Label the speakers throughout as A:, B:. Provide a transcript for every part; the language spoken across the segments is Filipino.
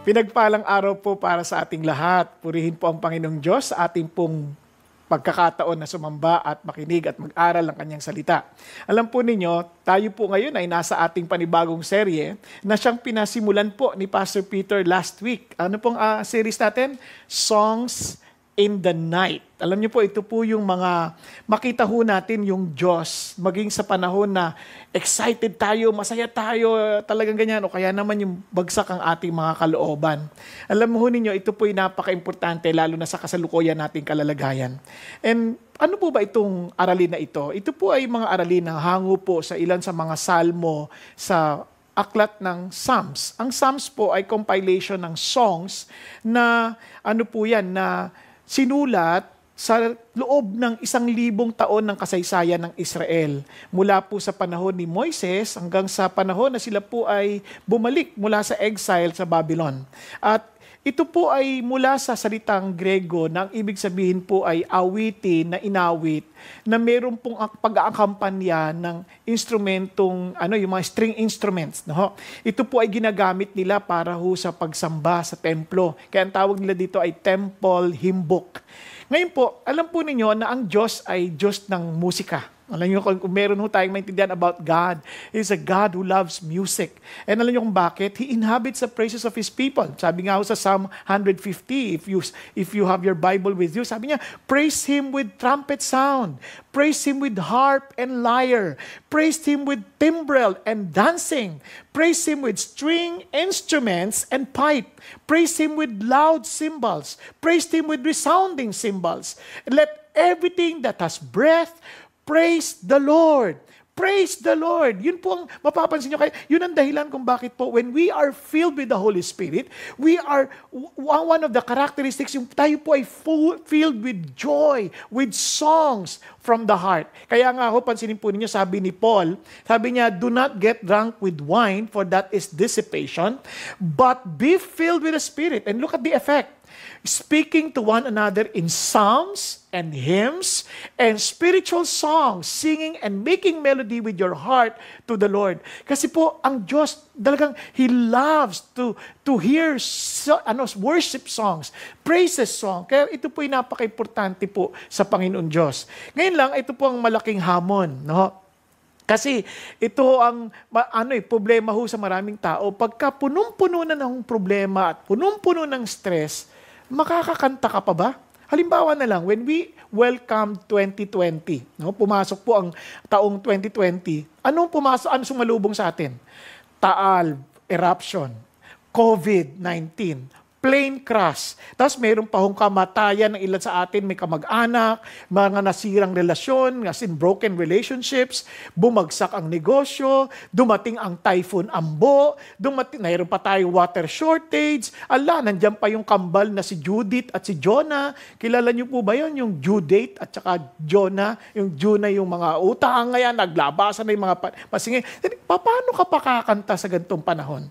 A: Pinagpalang araw po para sa ating lahat. Purihin po ang Panginoong Diyos sa ating pong pagkakataon na sumamba at makinig at mag-aral ng kanyang salita. Alam po ninyo, tayo po ngayon ay nasa ating panibagong serye na siyang pinasimulan po ni Pastor Peter last week. Ano pong series natin? Songs in the Night. Alam niyo po, ito po yung mga makita ho natin yung Diyos maging sa panahon na excited tayo, masaya tayo, talagang ganyan, o kaya naman yung bagsak ang ating mga kalooban. Alam mo ho ninyo, ito po yung napaka-importante lalo na sa kasalukuyan nating kalalagayan. And ano po ba itong aralin na ito? Ito po ay mga aralin na hango po sa ilan sa mga salmo sa aklat ng Psalms. Ang Psalms po ay compilation ng songs na ano po yan, na sinulat sa loob ng 1,000 taon ng kasaysayan ng Israel. Mula po sa panahon ni Moises hanggang sa panahon na sila po ay bumalik mula sa exile sa Babylon. At ito po ay mula sa salitang Grego na ang ibig sabihin po ay awitin na inawit na meron pong pag-aakampanya ng instrumentong, yung mga string instruments. No? Ito po ay ginagamit nila para ho sa pagsamba sa templo. Kaya ang tawag nila dito ay temple hymn book. Ngayon po, alam po ninyo na ang Diyos ay Diyos ng musika. Alam niyo kung meron ho tayong maintindihan about God, He's a God who loves music. And alam niyo kung bakit? He inhabits the praises of His people. Sabi nga ho sa Psalm 150, if you have your Bible with you, sabi niya, praise Him with trumpet sound. Praise Him with harp and lyre. Praise Him with timbrel and dancing. Praise Him with string instruments and pipe. Praise Him with loud cymbals. Praise Him with resounding cymbals. Let everything that has breath praise the Lord. Praise the Lord. Yun po ang mapapansin nyo. Kaya yun ang dahilan kung bakit po when we are filled with the Holy Spirit, we are, one of the characteristics, yung tayo po ay filled with joy, with songs from the heart. Kaya nga ho, pansinin po ninyo, sabi ni Paul, sabi niya, do not get drunk with wine, for that is dissipation, but be filled with the Spirit. And look at the effect. Speaking to one another in psalms and hymns and spiritual songs, singing and making melody with your heart to the Lord. Kasi po, ang Diyos, talagang He loves to hear worship songs, praises song. Kaya ito po yung napaka-importante po sa Panginoon Diyos. Ngayon lang, ito po ang malaking hamon, no? Kasi ito ang problema ho sa maraming tao. Pagka punong-puno na ng problema at punong-puno ng stress, makakakanta ka pa ba? Halimbawa na lang, when we welcome 2020, no? Pumasok po ang taong 2020, anong sumalubong sa atin? Taal, eruption, COVID-19, plane crash. Tapos mayroon pa hong kamatayan ng ilan sa atin, may kamag-anak, mga nasirang relasyon, as in broken relationships, bumagsak ang negosyo, dumating ang Typhoon Ambo, mayroon pa tayo water shortage, nandiyan pa yung kambal na si Judith at si Jonah. Kilala niyo po ba yun? Yung due date at saka Jonah, yung Jonah yung mga utang ngayon, naglabasan na yung mga pasingin. Paano ka pakakanta sa ganitong panahon?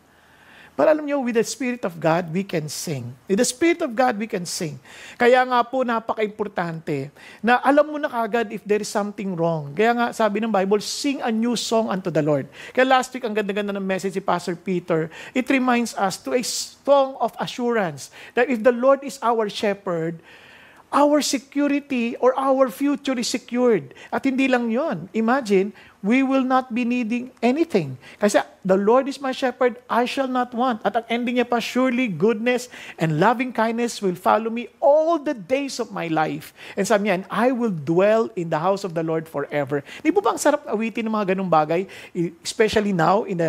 A: But alam niyo, with the Spirit of God, we can sing. With the Spirit of God, we can sing. Kaya nga po, napaka-importante na alam mo na kagad if there is something wrong. Kaya nga, sabi ng Bible, sing a new song unto the Lord. Kaya last week, ang ganda-ganda ng message si Pastor Peter, it reminds us to a song of assurance that if the Lord is our shepherd, our security or our future is secured. At hindi lang yon. Imagine, we will not be needing anything. Kasi the Lord is my shepherd, I shall not want. At ang ending niya pa, surely goodness and loving kindness will follow me all the days of my life. And sabi niya, and I will dwell in the house of the Lord forever. Di po ba ang sarap awitin ng mga ganung bagay? Especially now, in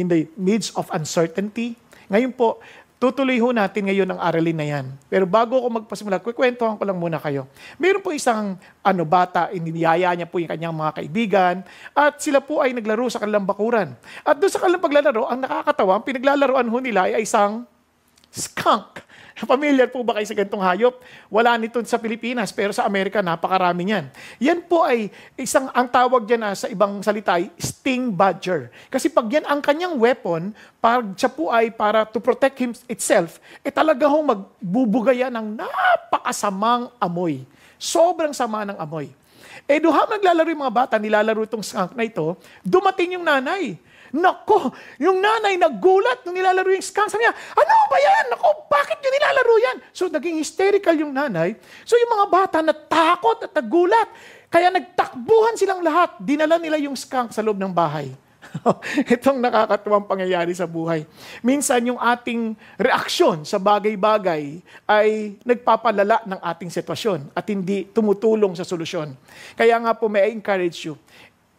A: the midst of uncertainty. Ngayon po, tutuloy ho natin ngayon ang aralin na yan. Pero bago ako magpasimula, kwentuhan ko lang muna kayo. Meron po isang bata, iniyaya niya po yung kanyang mga kaibigan, at sila po ay naglaro sa kanilang bakuran. At doon sa kanilang paglalaro, ang nakakatawa, ang pinaglalaroan ho nila ay isang skunk. Familiar po ba kayo sa ganitong hayop? Wala nito sa Pilipinas, pero sa Amerika, napakarami niyan. Yan po ay ang tawag dyan sa ibang salita ay sting badger. Kasi pag yan ang kanyang weapon, siya po ay para to protect itself, talaga hong magbubugaya ng napakasamang amoy. Sobrang sama ng amoy. Duha naglalaro yung mga bata, nilalaro itong skunk na ito, dumating yung nanay. Nako, yung nanay nagulat nung nilalaro yung skunk. Sabi niya, ano ba yan? Nako, bakit nyo nilalaro yan? So naging hysterical yung nanay. So yung mga bata natakot at nagulat. Kaya nagtakbuhan silang lahat. Dinala nila yung skunk sa loob ng bahay. Itong nakakatuwang pangyayari sa buhay. Minsan yung ating reaksyon sa bagay-bagay ay nagpapalala ng ating sitwasyon at hindi tumutulong sa solusyon. Kaya nga po may I encourage you,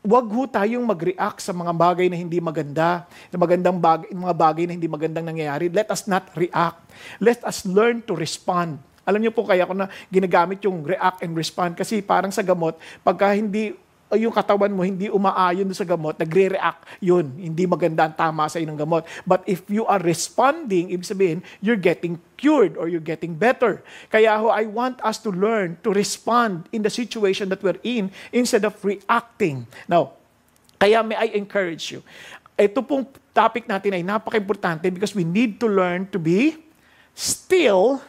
A: wag ho tayong mag-react sa mga bagay na hindi maganda, sa mga bagay na hindi magandang nangyayari. Let us not react. Let us learn to respond. Alam niyo po kaya ko na ginagamit yung react and respond kasi parang sa gamot, pagka hindi yung katawan mo hindi umaayon sa gamot, nagre-react yun. Hindi maganda ang tama sa inong gamot. But if you are responding, ibig sabihin, you're getting cured or you're getting better. Kaya ho, I want us to learn to respond in the situation that we're in instead of reacting. Now, kaya may I encourage you. Ito pong topic natin ay napaka-importante because we need to learn to be still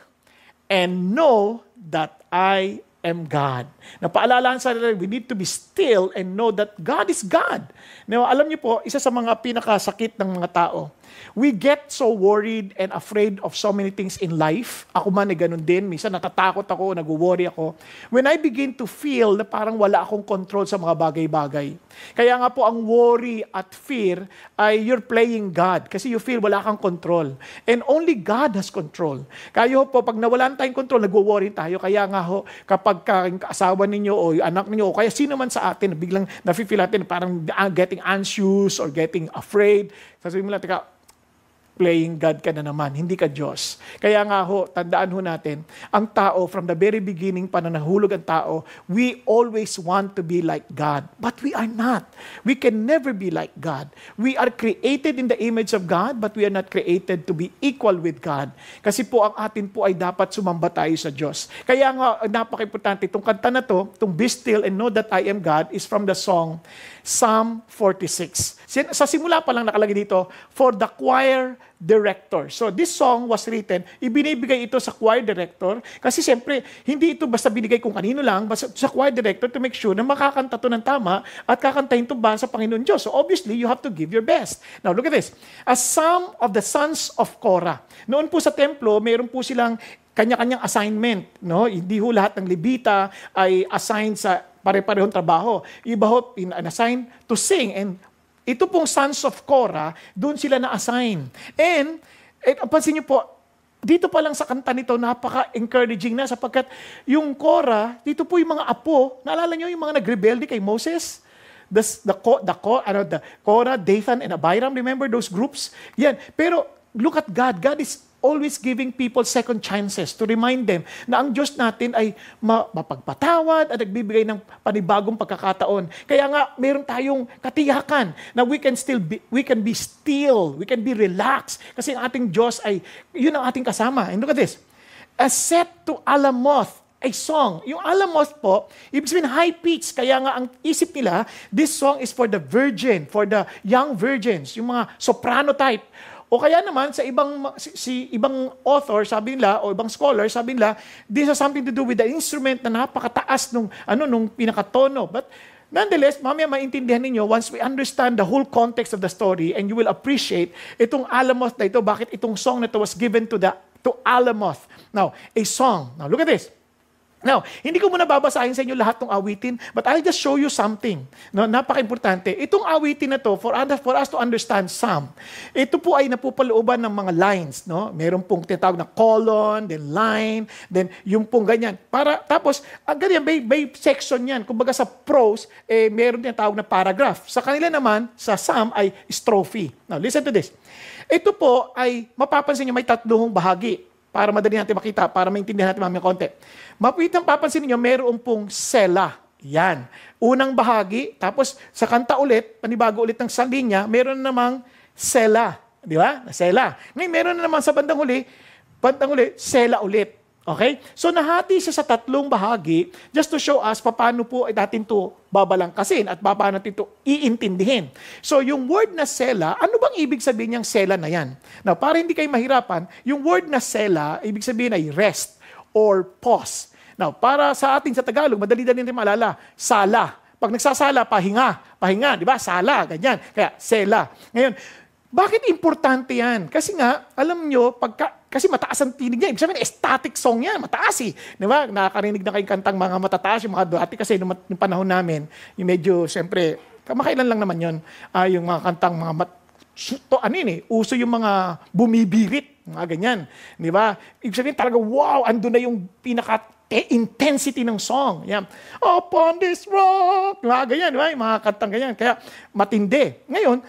A: and know that I am God. Napaalalahan sa natin, we need to be still and know that God is God. Now, alam niyo po, isa sa mga pinakasakit ng mga tao, we get so worried and afraid of so many things in life. Ako man ay ganun din. Minsan natatakot ako, nag-worry ako. When I begin to feel na parang wala akong control sa mga bagay-bagay. Kaya nga po ang worry at fear ay you're playing God kasi you feel wala kang control. And only God has control. Kaya po, pag nawalan tayong control, nag-worry tayo. Kaya nga ho, kapag kaasawa ninyo o anak ninyo o kaya sino man sa atin, biglang nafe-feel natin parang getting anxious or getting afraid. Sasabihin mo lang, teka, playing God ka na naman, hindi ka Diyos. Kaya nga ho, tandaan ho natin, ang tao, from the very beginning pa na nahulog ang tao, we always want to be like God. But we are not. We can never be like God. We are created in the image of God, but we are not created to be equal with God. Kasi po, ang atin po ay dapat sumamba tayo sa Diyos. Kaya nga, napaka-importante, itong kanta na to, itong Be Still and Know That I Am God, is from the song Psalm 46. Sa simula pa lang nakalagay dito, for the choir director. So this song was written, ibinibigay ito sa choir director kasi siyempre, hindi ito basta binigay kung kanino lang, basta sa choir director to make sure na makakanta to ng tama at kakantahin to ba sa Panginoon Diyos. So obviously, you have to give your best. Now look at this. A psalm of the sons of Korah. Noon po sa templo, mayroon po silang kanya-kanyang assignment. No? Hindi ho lahat ng Levita ay assigned sa pare-parehong trabaho. Iba ho, assign to sing. And ito pong sons of Korah, doon sila na-assign. And pansin niyo po, dito pa lang sa kanta nito, napaka-encouraging na sapagkat yung Korah, dito po yung mga apo, naalala niyo yung mga nagrebelde kay Moses? The Korah, Dathan, and Abiram, remember those groups? Yan. Pero look at God. God is always giving people second chances to remind them na ang Diyos natin ay mapagpatawad at nagbibigay ng panibagong pagkakataon. Kaya nga, meron tayong katiyakan na we can be still, we can be relaxed. Kasi ang ating Diyos ay, yun ang ating kasama. And look at this. A set to Alamoth, a song. Yung Alamoth po, ibig sabihin high pitch. Kaya nga ang isip nila, this song is for the virgin, for the young virgins, yung mga soprano type. O kaya naman sa ibang author, sabi nila, o ibang scholar, sabi nila, this has something to do with the instrument na napakataas nung pinakatono. But nonetheless, mamaya maintindihan ninyo once we understand the whole context of the story and you will appreciate itong Alamoth na ito, bakit itong song na ito was given to Alamoth. Now, a song. Now, look at this. Now, hindi ko muna babasahin sa inyo lahat ng awitin, but I'll just show you something. No, napaka-importante. Itong awitin na to, for us to understand Psalm, ito po ay napupalooban ng mga lines. No? Meron pong tinatawag na colon, then line, then yung pong ganyan. Tapos, ganyan, may section yan. Kumbaga sa prose, meron tinatawag na paragraph. Sa kanila naman, sa Psalm ay strophe. Now, listen to this. Ito po ay, mapapansin nyo, may tatlong bahagi. Para madali natin makita, para maintindihan natin mamaya konti. Mapapansin niyo, meron pong sela. Yan. Unang bahagi, tapos sa kanta ulit, panibago ulit ng linya, meron namang sela. Di ba? Sela. Ngayon, meron na naman sa bandang huli, sela ulit. Okay? So, nahati siya sa tatlong bahagi just to show us paano po natin ito babalangkasin at paano natin ito iintindihin. So, yung word na sela, ano bang ibig sabihin niyang sela na yan? Now, para hindi kayo mahirapan, yung word na sela, ibig sabihin ay rest or pause. Now, para sa ating sa Tagalog, madali-dali natin maalala, sala. Pag nagsasala, pahinga, di ba? Sala, ganyan. Kaya, sela. Ngayon, bakit importante yan? Kasi nga, alam nyo, kasi mataas ang tinig niya. Ibig sabihin, ecstatic song yan. Mataas eh. Di ba? Nakakarinig na kayong kantang mga matataas, yung mga dati kasi nung panahon namin, yung medyo, siyempre, kamakailan lang naman yun, yung mga kantang uso yung mga bumibirit, mga ganyan. Di ba? Ibig sabihin talaga, wow, ando na yung intensity ng song. Yan. Upon this rock, mga ganyan, di ba? Yung mga kantang ganyan. Kaya matindi. Ngayon,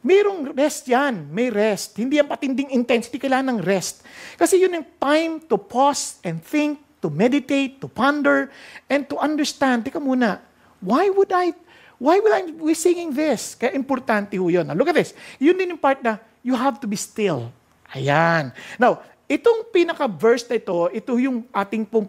A: mayroong rest yan. May rest. Hindi yan patinding intensity, kailangan ng rest. Kasi yun yung time to pause and think, to meditate, to ponder, and to understand. Teka muna, why will I be singing this? Kaya importante ho yun. Now, look at this. Yun din yung part na you have to be still. Ayan. Now, itong pinaka-verse na ito yung ating pong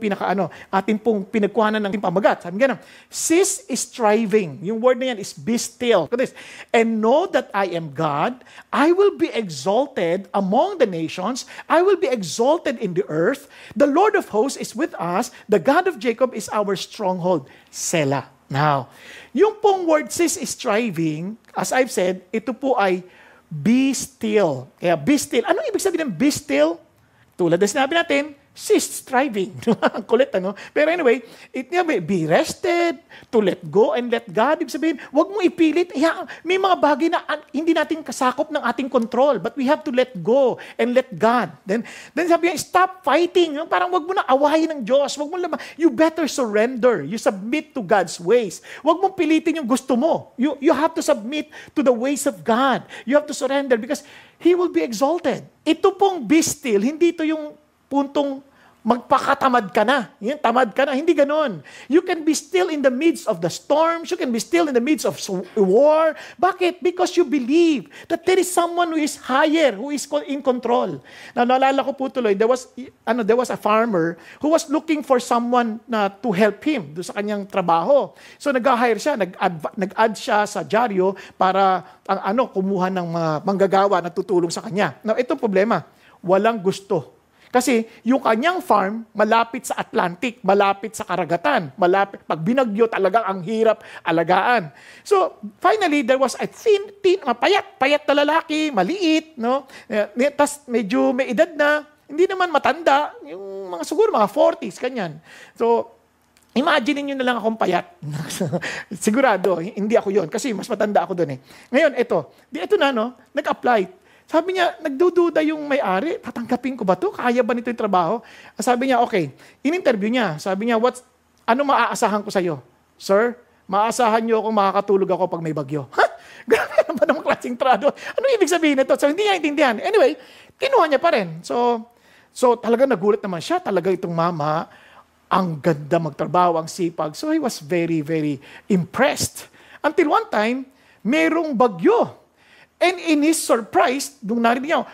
A: ating pong pinagkuhanan ng pamagat. Sabi nga, cease striving. Yung word na yan is be still. Look at this. And know that I am God. I will be exalted among the nations. I will be exalted in the earth. The Lord of hosts is with us. The God of Jacob is our stronghold. Selah. Now, yung pong word cease striving, as I've said, ito po ay be still. Kaya be still. Ano ibig sabihin ng be still? Tulad na sinabi natin, cease striving. Ang kulit, ano? Pero anyway, be rested, to let go and let God. Ibig sabihin, huwag mong ipilit. May mga bagay na hindi natin kasakop ng ating control, but we have to let go and let God. Then sabi niya, stop fighting. Parang huwag mo na awayin ng Diyos. Huwag mo naman. You better surrender. You submit to God's ways. Huwag mong pilitin yung gusto mo. You have to submit to the ways of God. You have to surrender because He will be exalted. Ito pong be still, hindi ito yung puntong magpakatamad ka na. Tamad ka na. Hindi ganon. You can be still in the midst of the storms. You can be still in the midst of war. Bakit? Because you believe that there is someone who is higher, who is in control. Now, naalala ko po tuloy, there was a farmer who was looking for someone to help him do sa kanyang trabaho. So, nag-hire siya, nag-add siya sa dyaryo para kumuha ng mga manggagawa na tutulong sa kanya. Now, itong problema, walang gusto. Kasi yung kanyang farm, malapit sa Atlantic, malapit sa karagatan, pag binagyo talagang ang hirap alagaan. So, finally, there was a payat na lalaki, maliit, no? Tapos medyo may edad na, hindi naman matanda, yung siguro mga 40s, kanyan. So, imagine nyo na lang akong payat. Sigurado, hindi ako yon kasi mas matanda ako doon eh. Ngayon, ito na, no? Nag-apply. Sabi niya, nagdududa yung may-ari, tatanggapin ko ba to? Kaya ba nito yung trabaho? Sabi niya, okay. In-interview niya, sabi niya, ano maaasahan ko sa'yo? Sir, maaasahan niyo akong makakatulog ako pag may bagyo. Ha? Grabe naman ang klaseng trado. Ano ibig sabihin nito? So, hindi niya intindihan. Anyway, kinuha niya pa rin. So talaga nagulat naman siya. Talaga itong mama, ang ganda magtrabaho, ang sipag. So, he was very, very impressed. Until one time, merong bagyo. And in his surprise, nung narinig niya,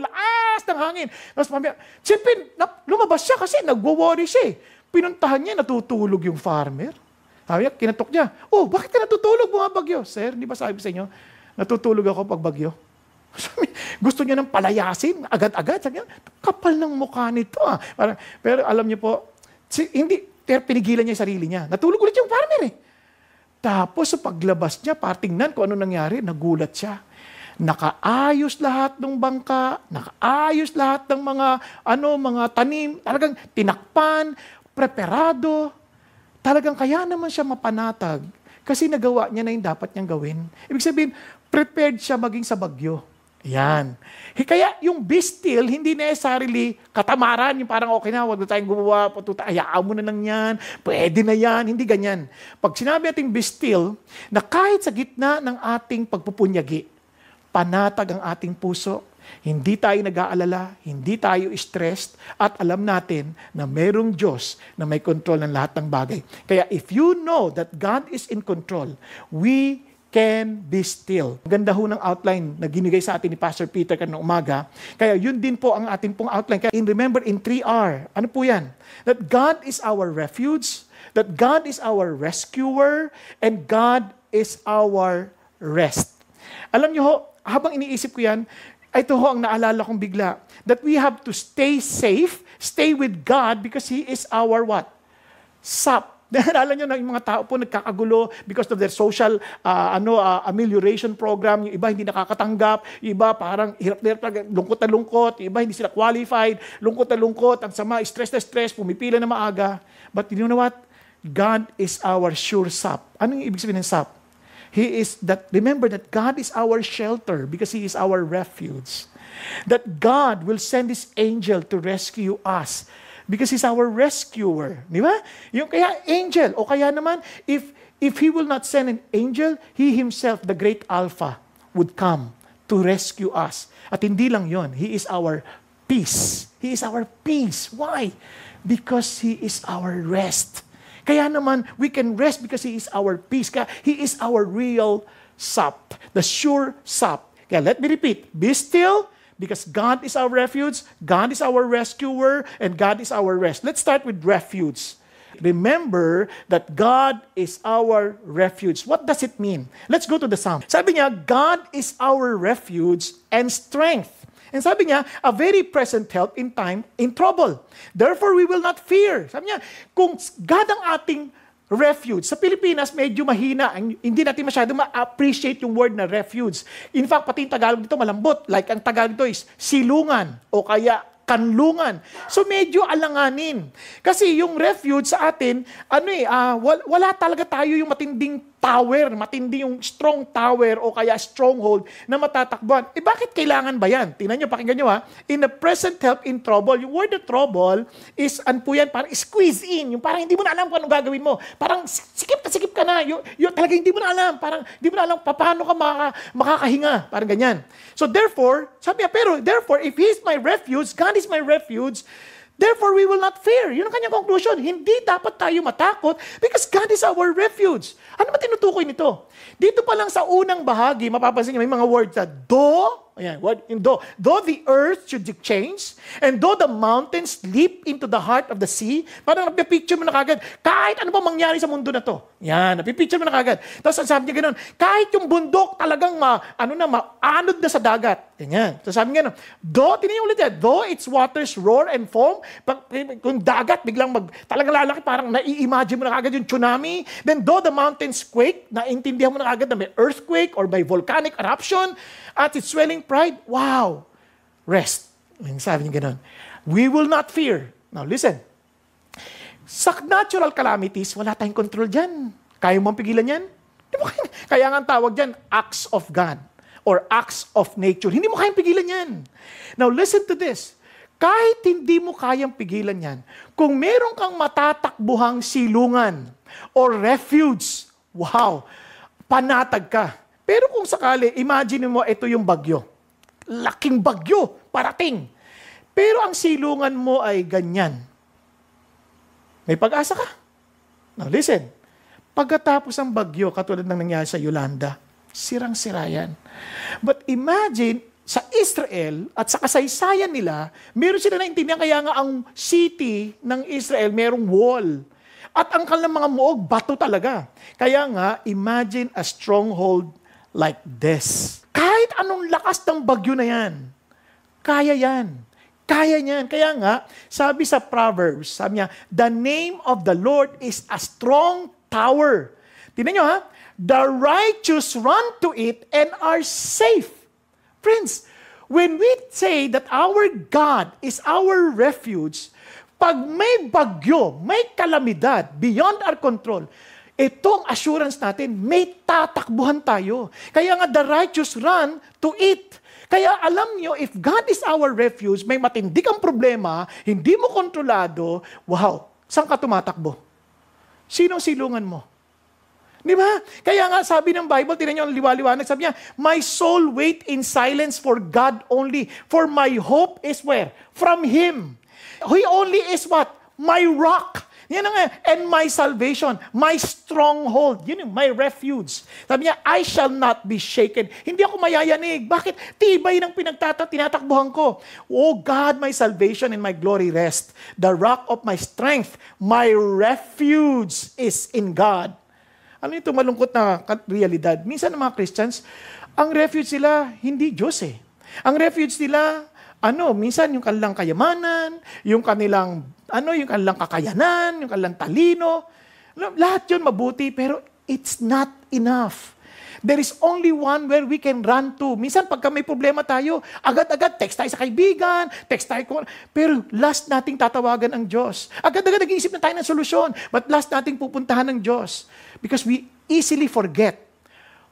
A: lakas ng hangin. Tapos siyempre, lumabas siya kasi nagwo-worry siya eh. Pinuntahan niya, natutulog yung farmer. Sabi niya, kinatok niya, bakit ka natutulog mga bagyo? Sir, di ba sabi sa inyo, natutulog ako pag bagyo? Gusto niya nang palayasin, agad-agad. Sabi niya, kapal ng mukha nito. Pero alam niyo po, pero pinigilan niya yung sarili niya. Natulog ulit yung farmer eh. Tapos sa paglabas niya, tingnan kung ano nangyari, nagulat siya. Nakaayos lahat ng bangka, nakaayos lahat ng mga tanim, talagang tinakpan, preparado. Talagang kaya naman siya mapanatag kasi nagawa niya na yung dapat niyang gawin. Ibig sabihin, prepared siya maging sa bagyo. Yan. Kaya yung be still, hindi necessarily katamaran, yung parang okay na, wag na tayong gumawa, hayaan mo na lang yan, pwede na yan, hindi ganyan. Pag sinabi natin be still, na kahit sa gitna ng ating pagpupunyagi, panatag ang ating puso, hindi tayo nag-aalala, hindi tayo stressed, at alam natin na merong Diyos na may control ng lahat ng bagay. Kaya if you know that God is in control, we can be still. Ganda ho ng outline na ginigay sa atin ni Pastor Peter kanina umaga. Kaya yun din po ang ating pong outline. Kaya remember in 3R, ano po yan? That God is our refuge, that God is our rescuer, and God is our rest. Alam niyo ho, habang iniisip ko yan, ito ho ang naalala kong bigla, that we have to stay safe, stay with God because He is our what? sap. Naalala nyo na yung mga tao po nagkakagulo because of their social amelioration program. Yung iba hindi nakakatanggap, yung iba parang hirap na hirap, lungkot na lungkot, yung iba hindi sila qualified, lungkot na lungkot, ang sama, stress na stress, pumipila na maaga. But you know what? God is our sure sap. Anong ibig sabihin ng sap? Remember that God is our shelter because He is our refuge. That God will send His angel to rescue us because He's our rescuer. Di ba? Yung kaya angel, o kaya naman, if He will not send an angel, He Himself, the great Alpha, would come to rescue us. At hindi lang yon, He is our peace. He is our peace. Why? Because He is our rest. Kaya naman, we can rest because He is our peace. Kaya He is our real sap, the sure sap. Kaya let me repeat, be still, because God is our refuge, God is our rescuer, and God is our rest. Let's start with refuge. Remember that God is our refuge. What does it mean? Let's go to the Psalm. Sabi niya, God is our refuge and strength. And sabi niya, a very present help in time in trouble. Therefore, we will not fear. Sabi niya, kung God ang ating refuge. Sa Pilipinas, medyo mahina. Hindi natin masyado ma-appreciate yung word na refuge. In fact, pati yung Tagalog dito malambot. Like, ang Tagalog dito is silungan o kaya kanlungan. So, medyo alanganin. Kasi yung refuge sa atin, wala talaga tayo yung matinding tower, matindi yung strong tower o kaya stronghold na matatakbuhan. Bakit kailangan ba yan? Tingnan nyo, pakinggan nyo ha. In the present help in trouble, yung word na trouble is, parang squeeze in. Yung parang hindi mo na alam kung anong gagawin mo. Parang sikip ka na. Yung talaga hindi mo na alam. Parang hindi mo na alam paano ka makakahinga. Parang ganyan. So therefore, sabi niya, therefore, if He is my refuge, God is my refuge, therefore, we will not fear. Yun ang kanyang conclusion. Hindi dapat tayo matakot because God is our refuge. Ano ba tinutukoy nito? Dito pa lang sa unang bahagi, mapapansin niyo may mga words na though the earth should change, and though the mountains leap into the heart of the sea, parang napipicture mo na kagad, kahit ano pa mangyari sa mundo na to. Yan, napipicture mo na kagad. Tapos sabi niya gano'n, kahit yung bundok talagang maanod na sa dagat. Ganyan. So sabi niya, though its waters roar and foam, kung dagat biglang talagang lalaki, parang nai-imagine mo na kagad yung tsunami, then though the mountains quake, naintindihan mo na kagad na may earthquake or may volcanic eruption, at its swelling pride, wow, rest. Sabi niya gano'n, we will not fear. Now listen, sa natural calamities, wala tayong control dyan. Kaya mo pigilan yan? Kaya nga ang tawag dyan, acts of God or acts of nature. Hindi mo kayang pigilan yan. Now listen to this. Kahit hindi mo kayang pigilan yan, kung meron kang matatakbuhang silungan or refuge, wow, panatag ka. Pero kung sakali, imagine mo ito yung bagyo. Laking bagyo, parating. Pero ang silungan mo ay ganyan. May pag-asa ka. Now listen, pagkatapos ng bagyo, katulad ng nangyari sa Yolanda, sirang-sira yan. But imagine, sa Israel at sa kasaysayan nila, meron sila naintindihan, kaya nga ang city ng Israel merong wall. At ang kanilang mga muog, bato talaga. Kaya nga, imagine a stronghold like this. Kahit anong lakas ng bagyo na yan, kaya yan. Kaya niyan. Kaya nga, sabi sa Proverbs, sabi niya, the name of the Lord is a strong tower. Tingnan nyo ha, the righteous run to it and are safe. Friends, when we say that our God is our refuge, pag may bagyo, may kalamidad beyond our control, itong assurance natin, may tatakbuhan tayo. Kaya nga the righteous run to it. Kaya alam nyo, if God is our refuge, may matindi kang problema, hindi mo kontrolado, wow, saan ka tumatakbo? Sinong silungan mo? Di ba? Kaya nga sabi ng Bible, tinan nyo ang liwaliwanag, sabi niya, my soul wait in silence for God only, for my hope is where? From Him. He only is what? My rock. Yan nga, and my salvation, my stronghold, yun yung my refuge. Sabi niya, I shall not be shaken. Hindi ako mayayanig. Bakit? Tibay ng tinatakbuhan ko. Oh God, my salvation and my glory rest. The rock of my strength, my refuge is in God. Ano ito malungkot na realidad? Minsan ng mga Christians, ang refuge sila, hindi Diyos eh. Ang refuge nila, minsan yung kanilang kayamanan, yung kanilang, yung kanilang kakayanan, yung kanilang talino. Lahat yun mabuti, pero it's not enough. There is only one where we can run to. Minsan, pagka may problema tayo, agad-agad, text tayo sa kaibigan, text tayo kung... Pero last nating tatawagan ang Diyos. Agad-agad nag-iisip na tayo ng solusyon, but last nating pupuntahan ng Diyos. Because we easily forget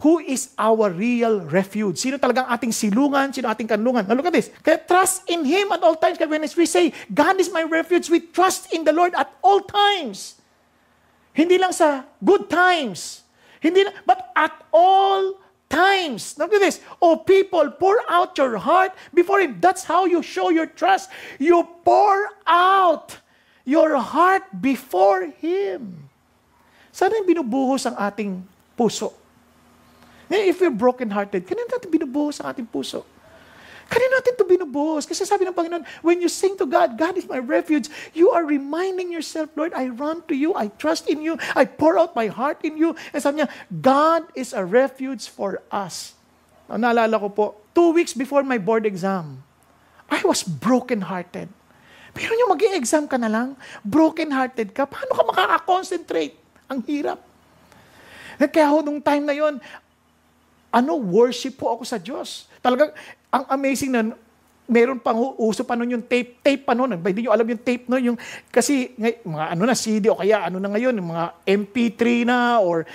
A: who is our real refuge. Sino talagang ating silungan, sino ating kanlungan. Now look at this. Kaya trust in Him at all times. Kaya when we say, God is my refuge, we trust in the Lord at all times. Hindi lang sa good times. But at all times. Look at this. Oh people, pour out your heart before Him. That's how you show your trust. You pour out your heart before Him. Sana yung binubuhos ang ating puso. If we're broken-hearted, kanina natin binubuhos ang ating puso. Kanina natin ito binubuhos. Kasi sabi ng Panginoon, when you sing to God, God is my refuge, you are reminding yourself, Lord, I run to you, I trust in you, I pour out my heart in you. And sabi niya, God is a refuge for us. Naalala ko po, 2 weeks before my board exam, I was broken-hearted. Pero yung mag-i-exam ka na lang, broken-hearted ka, paano ka makaka-concentrate? Ang hirap. Kaya nung time na yon, worship po ako sa Diyos. Talagang, ang amazing na, meron pang uso pa nun yung tape pa nun. Hindi nyo alam yung tape nun, kasi, mga CD o kaya na ngayon, yung mga MP3 na, or,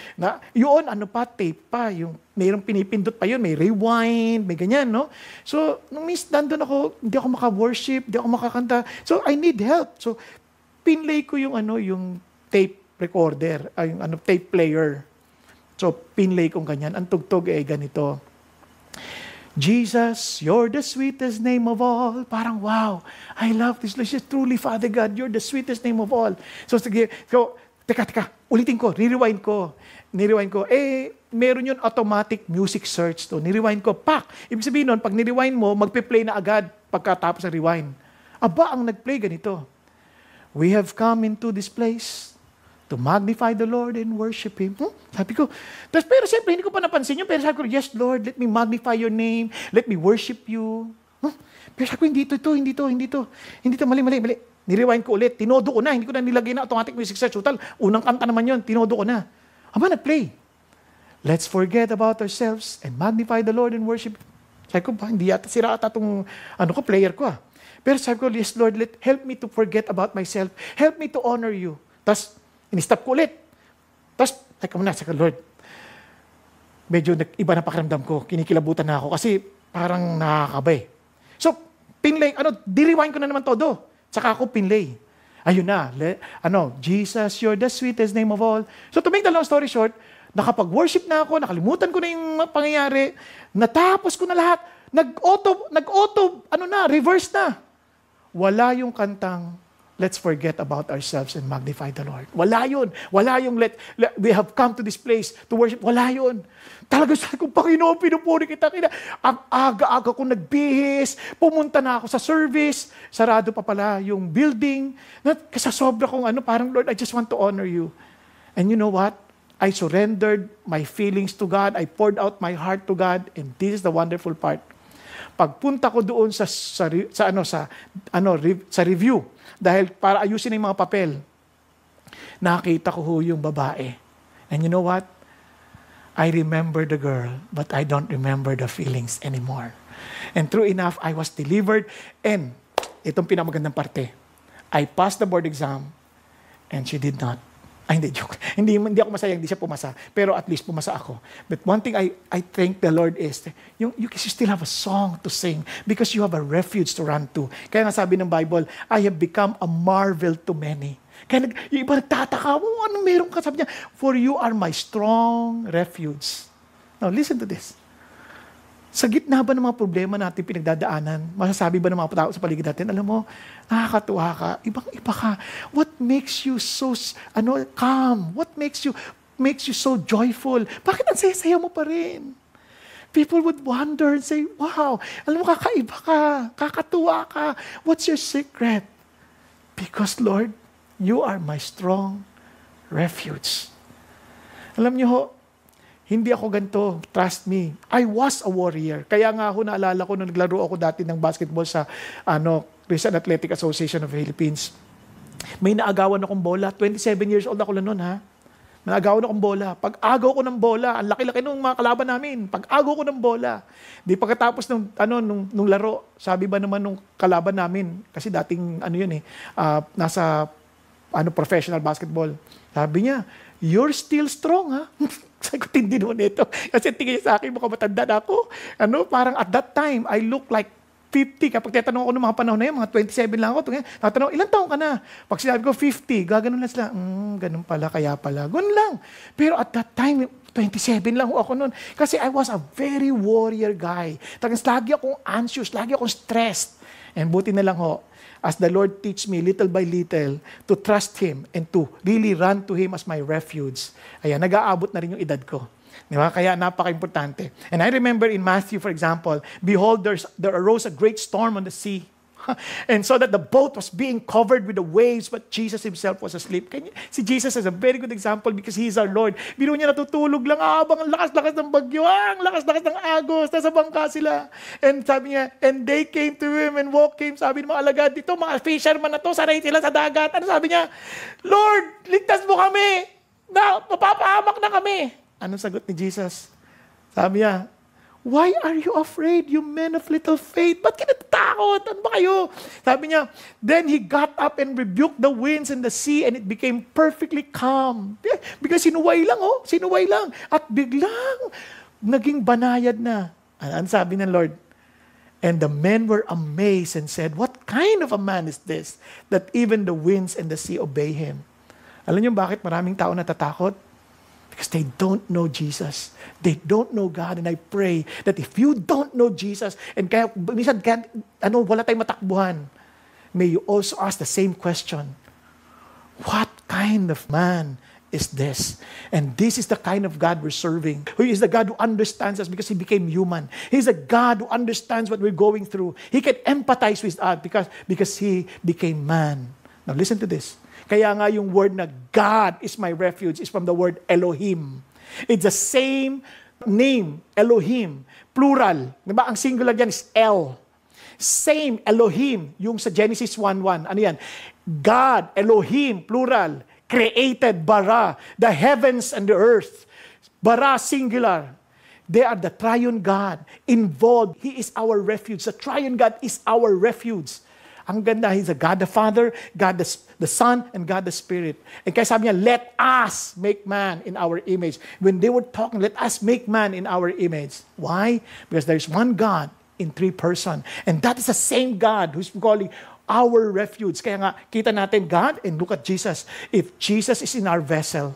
A: yun, tape pa, yung, mayroong pinipindot pa yun, may rewind, may ganyan, no? So, nung nandun ako, hindi ako maka-worship, hindi ako makakanta. So, I need help. So, pinlay ko yung, yung tape recorder, yung tape player. So, pinlay kong ganyan. Ang tugtog ganito. Jesus, you're the sweetest name of all. Parang, wow, I love this. Truly, Father God, you're the sweetest name of all. So, teka, ulitin ko, re-rewind ko. Meron yun automatic music search to. Ni-rewind ko, pak! Ibig sabihin nun, pag ni-rewind mo, magpe-play na agad pagkatapos ng rewind. Aba, ang nag-play ganito. We have come into this place to magnify the Lord and worship Him. Sabi ko, pero siyempre, hindi ko pa napansin yun. Pero sabi ko, yes, Lord, let me magnify your name. Let me worship you. Pero sabi ko, hindi to, mali. Nirewind ko ulit. Tinodo ko na. Hindi ko na nilagay na automatic music search. Total, unang kanta naman yun. Tinodo ko na. Aba, nag-play. Let's forget about ourselves and magnify the Lord and worship. Sabi ko, hindi yata, sira ata itong, player ko. Pero sabi ko, yes, Lord, help me to forget about myself. Help me to honor you. Tapos, in-stop ko ulit. Tapos, saka Lord, medyo iba na pakiramdam ko. Kinikilabutan na ako kasi parang nakakabay. So, pinlay, di-rewind ko na naman todo. Saka ako pinlay. Ayun na, Jesus, you're the sweetest name of all. So, to make the long story short, nakapag-worship na ako, nakalimutan ko na yung pangyayari, natapos ko na lahat, reverse na. Wala yung kantang, let's forget about ourselves and magnify the Lord. Wala yun. Wala yung we have come to this place to worship. Wala yun. Talaga sabi ko, Panginoon, pinupuri kita. Ang aga-aga ko nagbihis, pumunta na ako sa service, sarado pa pala yung building. Kasi sobra kong parang, Lord, I just want to honor you. And you know what? I surrendered my feelings to God. I poured out my heart to God. And this is the wonderful part. Pagpunta ko doon sa review, dahil para ayusin yung mga papel, nakita ko yung babae. And you know what? I remember the girl, but I don't remember the feelings anymore. And true enough, I was delivered. And itong pinamagandang parte, I passed the board exam, and she did not. Hindi, joke. Hindi ako masaya, hindi siya pumasa. Pero at least pumasa ako. But one thing I thank the Lord is, you still have a song to sing because you have a refuge to run to. Kaya nga sabi ng Bible, I have become a marvel to many. Kaya yung iba nagtataka, ano meron ka? Sabi niya, for you are my strong refuge. Now listen to this. Sa gitna ba ng mga problema natin pinagdadaanan, masasabi ba ng mga tao sa paligid natin, alam mo, nakakatuwa ka, ibang-iba ka. What makes you so calm? What makes you so joyful? Bakit ang saya-saya mo pa rin? People would wonder and say, wow, alam mo, kakaiba ka, kakatuwa ka. What's your secret? Because, Lord, you are my strong refuge. Alam niyo ho, Hindi ako ganito. Trust me. I was a warrior. Kaya nga ako naalala ko nung naglaro ako dati ng basketball sa Christian Athletic Association of Philippines. May naagawan akong bola. 27 years old ako lang noon, ha? Naagawan akong bola. Pag-agaw ko ng bola, ang laki-laki nung mga kalaban namin. Pag-agaw ko ng bola. Di pagkatapos nung laro, sabi ba naman nung kalaban namin, kasi dating nasa professional basketball. Sabi niya, "You're still strong, ha?" Sabi ko, tindi naman ito. Kasi tingin niya sa akin, mukhang matanda na ako. Parang at that time, I look like 50. Kapag tatanong ako ng mga panahon na yun, mga 27 lang ako. Tatanong, ilan taong ka na? Pag sinabi ko, 50. Gaganon lang sila. Ganun pala, kaya pala. Ganun lang. Pero at that time, 27 lang ako noon. Kasi I was a very warrior guy. Tapos lagi akong anxious, lagi akong stressed. And buti na lang as the Lord teach me little by little to trust Him and to really run to Him as my refuge. Ayan, nag-aabot na rin yung edad ko. Di ba? Kaya napaka-importante. And I remember in Matthew, for example, behold, there arose a great storm on the sea. And so that the boat was being covered with the waves, but Jesus Himself was asleep. Si Jesus is a very good example because He is our Lord. Biro niya natutulog lang habang ang lakas-lakas ng bagyo, ang lakas-lakas ng agos, nasa bangka sila. And sabi niya, and they came to Him and walked Him. Sabi ng mga alagad, dito mga fisherman na to, saray sila sa dagat. Ano sabi niya? Lord, ligtas mo kami! Mapapahamak na kami! Anong sagot ni Jesus? Sabi niya, why are you afraid, you men of little faith? Ba't kayo natatakot? Ano ba kayo? Sabi niya, then He got up and rebuked the winds and the sea and it became perfectly calm. Because sinuway lang. At biglang, naging banayad na. Ano sabi ng Lord? And the men were amazed and said, what kind of a man is this, that even the winds and the sea obey Him? Alam niyo bakit maraming tao natatakot? Because they don't know Jesus. They don't know God. And I pray that if you don't know Jesus, and kaya minsan wala tayong matakbuhan, may you also ask the same question. What kind of man is this? And this is the kind of God we're serving. Who is the God who understands us because He became human. He's a God who understands what we're going through. He can empathize with us because He became man. Now listen to this. Kaya nga yung word na God is my refuge is from the word Elohim. It's the same name, Elohim, plural. Diba? Ang singular dyan is El. Same Elohim, yung sa Genesis 1:1. Ano yan? God, Elohim, plural, created, bara, the heavens and the earth. Bara, singular. They are the triune God involved. He is our refuge. The triune God is our refuge. Ang ganda, He's a God the Father, God the Son, and God the Spirit. And kaya sabi niya, let us make man in our image. When they were talking, let us make man in our image. Why? Because there's one God in three persons. And that is the same God who's calling our refuge. Kaya nga, kita natin God and look at Jesus. If Jesus is in our vessel,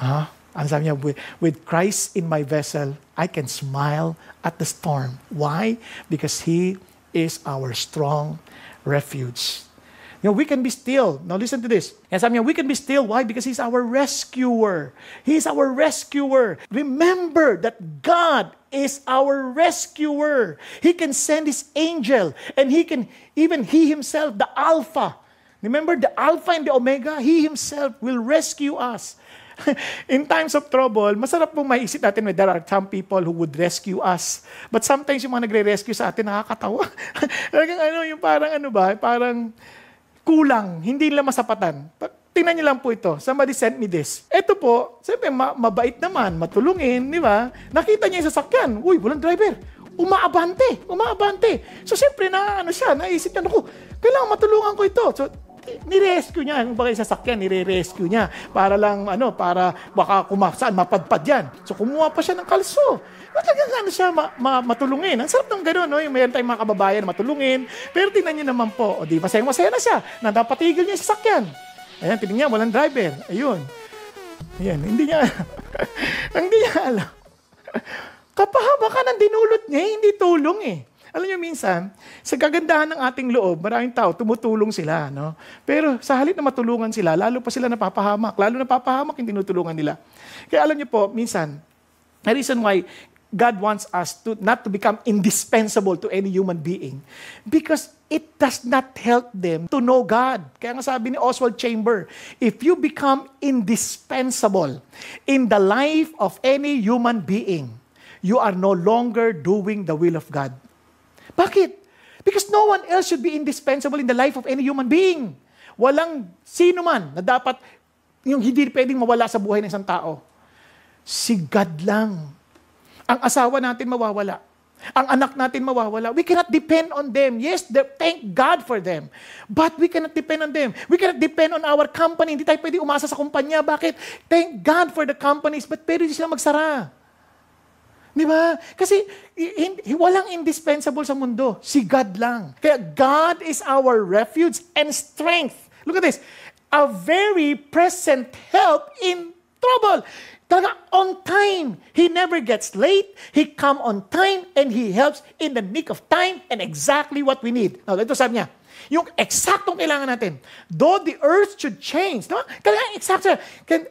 A: ang sabi niya, with Christ in my vessel, I can smile at the storm. Why? Because He is our strong refuge. We can be still. Now listen to this. Yes, we can be still. Why? Because He's our rescuer. He's our rescuer. Remember that God is our rescuer. He can send His angel and He Himself, the Alpha. Remember the Alpha and the Omega? He Himself will rescue us. In times of trouble, masarap pong maiisip natin, there are some people who would rescue us. But sometimes yung mga nagre-rescue sa atin, nakakatawa. Yung parang kulang, hindi nila masapatan. Tingnan niyo lang po ito. Somebody sent me this. Ito po, siyempre mabait naman, matulungin, di ba? Nakita niya yung sasakyan. Uy, walang driver. Umaabante. So siyempre naisip niya, kailangan matulungan ko ito. So ni-rescue niya, yung bagay sasakyan, nire-rescue niya para baka kumakasaan, mapadpad yan. So kumuha pa siya ng kalso. Talagang matulungin. Ang sarap ng gano'n, yung mayroon tayong mga kababayan na matulungin. Pero tingnan niyo naman po, di masayang-masaya na siya, napatigil niya yung sasakyan. Ayan, tingnan niya, walang driver. Ayun, hindi niya alam. Kapahaba ka ng dinulot niya, hindi tulong eh. Alam niyo minsan, sa kagandahan ng ating loob, maraming tao, tumutulong sila. No? Pero sa halip na matulungan sila, lalo pa sila napapahamak. Lalo napapahamak yung tinutulungan nila. Kaya alam niyo po, minsan, the reason why God wants us to not to become indispensable to any human being because it does not help them to know God. Kaya nga sabi ni Oswald Chamber, if you become indispensable in the life of any human being, you are no longer doing the will of God. Bakit? Because no one else should be indispensable in the life of any human being. Walang sino man na dapat yung hindi pwedeng mawala sa buhay ng isang tao. Si God lang. Ang asawa natin mawawala. Ang anak natin mawawala. We cannot depend on them. Yes, thank God for them. But we cannot depend on them. We cannot depend on our company. Hindi tayo pwede umasa sa kumpanya. Bakit? Thank God for the companies, but pwede sila magsara. Di ba? Kasi walang indispensable sa mundo. Si God lang. Kaya God is our refuge and strength. Look at this. A very present help in trouble. Talaga, on time. He never gets late. He come on time and He helps in the nick of time and exactly what we need. Now, ito sabi niya, yung eksaktong kailangan natin. Though the earth should change. No? Talaga, exact.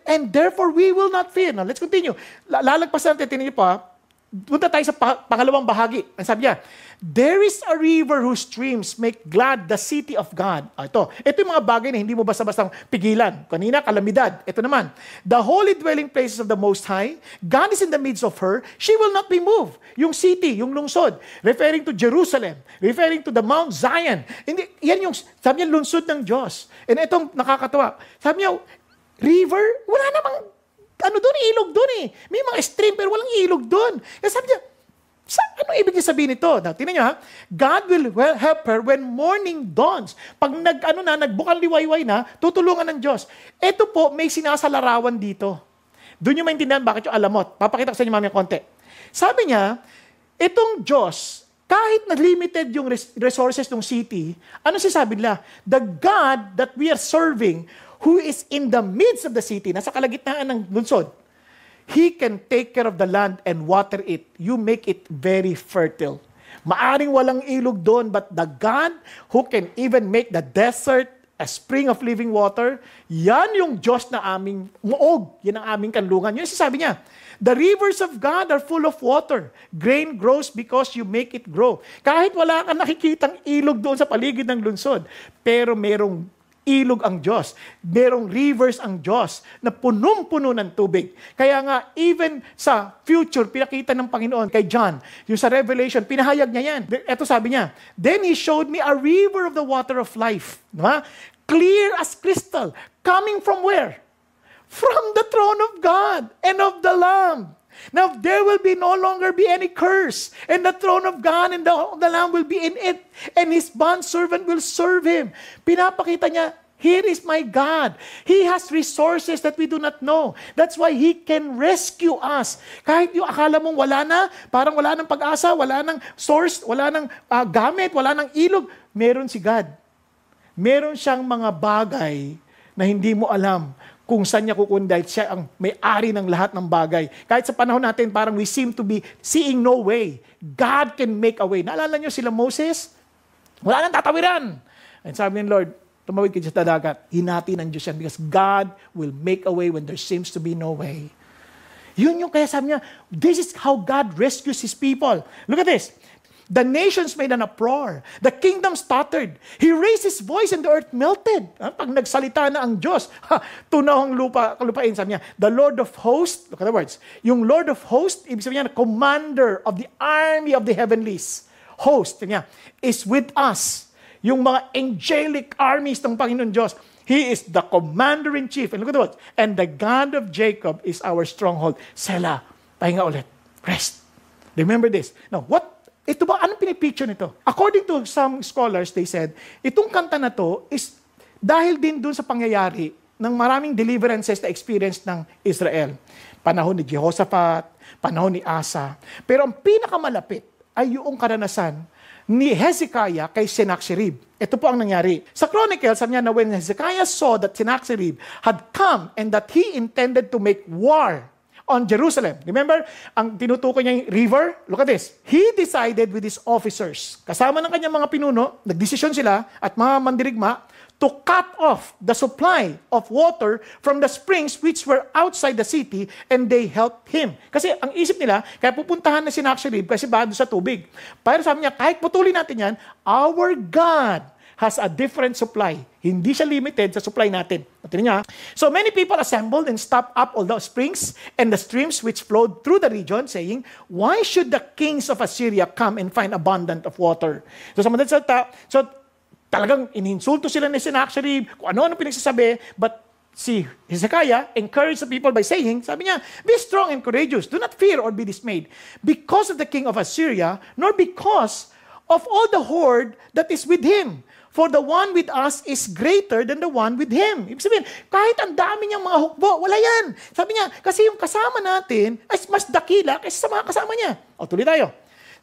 A: And therefore, we will not fear. Now, let's continue. Lalagpasan natin, tinan niyo pa. Punta tayo sa pangalawang bahagi. Ang sabi niya, there is a river whose streams make glad the city of God. Ito yung mga bagay na hindi mo basta-basta pigilan. Kanina, kalamidad. Ito naman, the holy dwelling places of the Most High, God is in the midst of her, she will not be moved. Yung city, yung lungsod, referring to Jerusalem, referring to the Mount Zion. Hindi, yan yung, sabi niya, lungsod ng Diyos. And itong nakakatawa, sabi niya, river, wala namang ilog doon eh. May mga stream pero walang ilog doon. Kaya sabi niya, ano ibig niya sabihin nito? Now, tingnan niyo ha, God will help her when morning dawns. Pag nagbukang liwayway na, tutulungan ng Diyos. Ito po, may sinasalarawan dito. Doon niyo maintindihan bakit yung alamot. Papakita ko sa inyo mamaya konti. Sabi niya, itong Diyos, kahit na limited yung resources ng city, ano sabi nila? The God that we are serving, who is in the midst of the city, nasa kalagitnaan ng lungsod, He can take care of the land and water it. You make it very fertile. Maaring walang ilog doon, but the God who can even make the desert a spring of living water, yan yung Diyos na aming muog. Yan ang aming kanlungan. Yun sabi niya, the rivers of God are full of water. Grain grows because you make it grow. Kahit wala kang nakikitang ilog doon sa paligid ng lungsod, pero merong ilog ang Diyos. Merong rivers ang Diyos na punong-puno ng tubig. Kaya nga, even sa future, pinakita ng Panginoon kay John, yung sa Revelation, pinahayag niya yan. Ito sabi niya, then He showed me a river of the water of life. Diba? Clear as crystal. Coming from where? From the throne of God and of the Lamb. Now, there will no longer be any curse. And the throne of God and the Lamb will be in it. And His bondservant will serve Him. Pinapakita niya, here is my God. He has resources that we do not know. That's why He can rescue us. Kahit yung akala mong wala na, parang wala ng pag-asa, wala ng source, wala ng gamit, wala ng ilog, meron si God. Meron siyang mga bagay na hindi mo alam kung saan niya kukunin dahil siya ang may-ari ng lahat ng bagay. Kahit sa panahon natin, parang we seem to be seeing no way. God can make a way. Naalala niyo sila Moses? Wala nang tatawiran. And sabi ng Lord, tumawid ka sa dagat. Hinati ng Diyos yan because God will make a way when there seems to be no way. Yun yung kaya sabi niya, this is how God rescues His people. Look at this. The nations made an uproar. The kingdom stuttered. He raised His voice and the earth melted. Pag nagsalita na ang Diyos, tunaw ang kalupain. Sabi niya, the Lord of hosts, look at the words, yung Lord of hosts, ibig sabihin niya, commander of the army of the heavenlies, host, niya, is with us. Yung mga angelic armies ng Panginoon Diyos, He is the commander-in-chief. And look at the words, and the God of Jacob is our stronghold. Selah, pahinga ulit. Rest. Remember this. Now, ito ba, anong pinipicture nito? According to some scholars, they said, itong kanta na to is dahil din dun sa pangyayari ng maraming deliverances na experience ng Israel. Panahon ni Jehoshaphat, panahon ni Asa. Pero ang pinakamalapit ay yung karanasan ni Hezekiah kay Sennacherib. Ito po ang nangyari. Sa Chronicles, sabi niya na when Hezekiah saw that Sennacherib had come and that he intended to make war on Jerusalem. Remember, ang tinutukoy niya yung river? Look at this. He decided with his officers, kasama ng kanyang mga pinuno, nagdesisyon sila at mga mandirigma, to cut off the supply of water from the springs which were outside the city, and they helped him. Kasi ang isip nila, kaya pupuntahan na si Sennacherib kasi bado sa tubig. Pero sabi niya, kahit putulin natin yan, our God has a different supply. Hindi siya limited sa supply natin. Tingnan niya. So many people assembled and stopped up all the springs and the streams which flowed through the region, saying, why should the kings of Assyria come and find abundant of water? So sa madaling salita, so talagang ininsulto sila ni Sennacherib, kung ano-ano pinagsasabi, but si Hezekiah encouraged the people by saying, sabi niya, be strong and courageous, do not fear or be dismayed, because of the king of Assyria, nor because of all the horde that is with him. For the one with us is greater than the one with him. Ibig sabihin, kahit ang dami niyang mga hukbo, wala yan. Sabi niya, kasi yung kasama natin ay mas dakila kaysa sa mga kasama niya. O, tuloy tayo.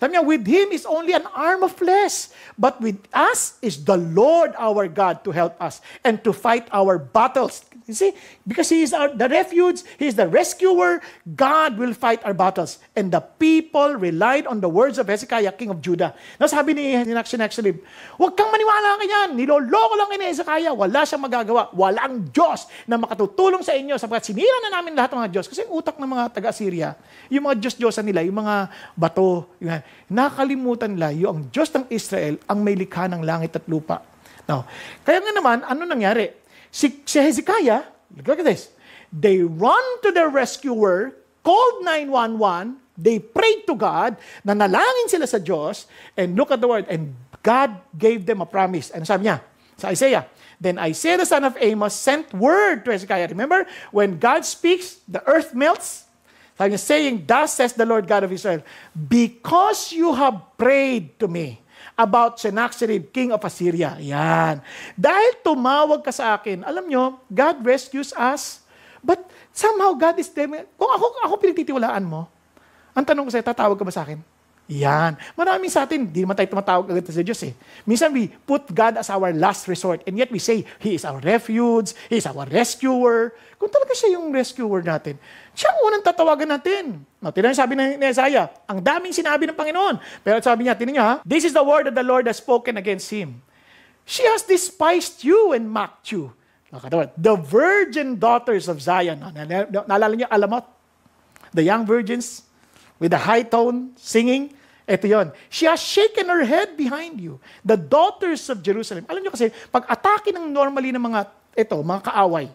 A: Sabi niya, with him is only an arm of flesh, but with us is the Lord our God to help us and to fight our battles. You see, because he is the refuge, he is the rescuer, God will fight our battles. And the people relied on the words of Hezekiah, king of Judah. Now sabi ni Sennacherib, huwag kang maniwala kanyan, niloloko lang ni Hezekiah, wala siyang magagawa, walang Diyos na makatutulong sa inyo sapagkat sinira na namin lahat ng mga Diyos. Kasi yung utak ng mga taga-Assyria, yung mga Diyos-Diyosan nila, yung mga bato, nakalimutan nila yung Diyos ng Israel ang may likha ng langit at lupa. Now, kaya nga naman, ano nangyari? Si Hezekiah, look at this, they run to their rescuer, called 911, they prayed to God, nanalangin sila sa Diyos, and look at the word, and God gave them a promise. Ano sabi niya? Sa Isaiah, then Isaiah the son of Amos sent word to Hezekiah. Remember, when God speaks, the earth melts. Sabi niya, saying, thus says the Lord God of Israel, because you have prayed to me about Sennacherib, king of Assyria. Yan. Dahil tumawag ka sa akin, alam nyo, God rescues us, but somehow God is there. Kung ako pinagtitiwalaan mo, ang tanong ko sa'yo, tatawag ka ba sa akin? Yan. Maraming sa atin, di naman tayo tumatawag agad sa Diyos eh. Minsan we put God as our last resort, and yet we say, He is our refuge, He is our rescuer. Kung talaga siya yung rescuer natin, siya ang unang tatawagan natin. No, tinan niyo sabi ni Isaiah, ang daming sinabi ng Panginoon. Pero sabi niya, tinan niyo ha, this is the word that the Lord has spoken against him. She has despised you and mocked you. The virgin daughters of Zion. Naalala niyo, Alamot? The young virgins with the high tone singing. Ito yon. She has shaken her head behind you. The daughters of Jerusalem. Alam niyo kasi, pag atake ng normally ng mga kaaway,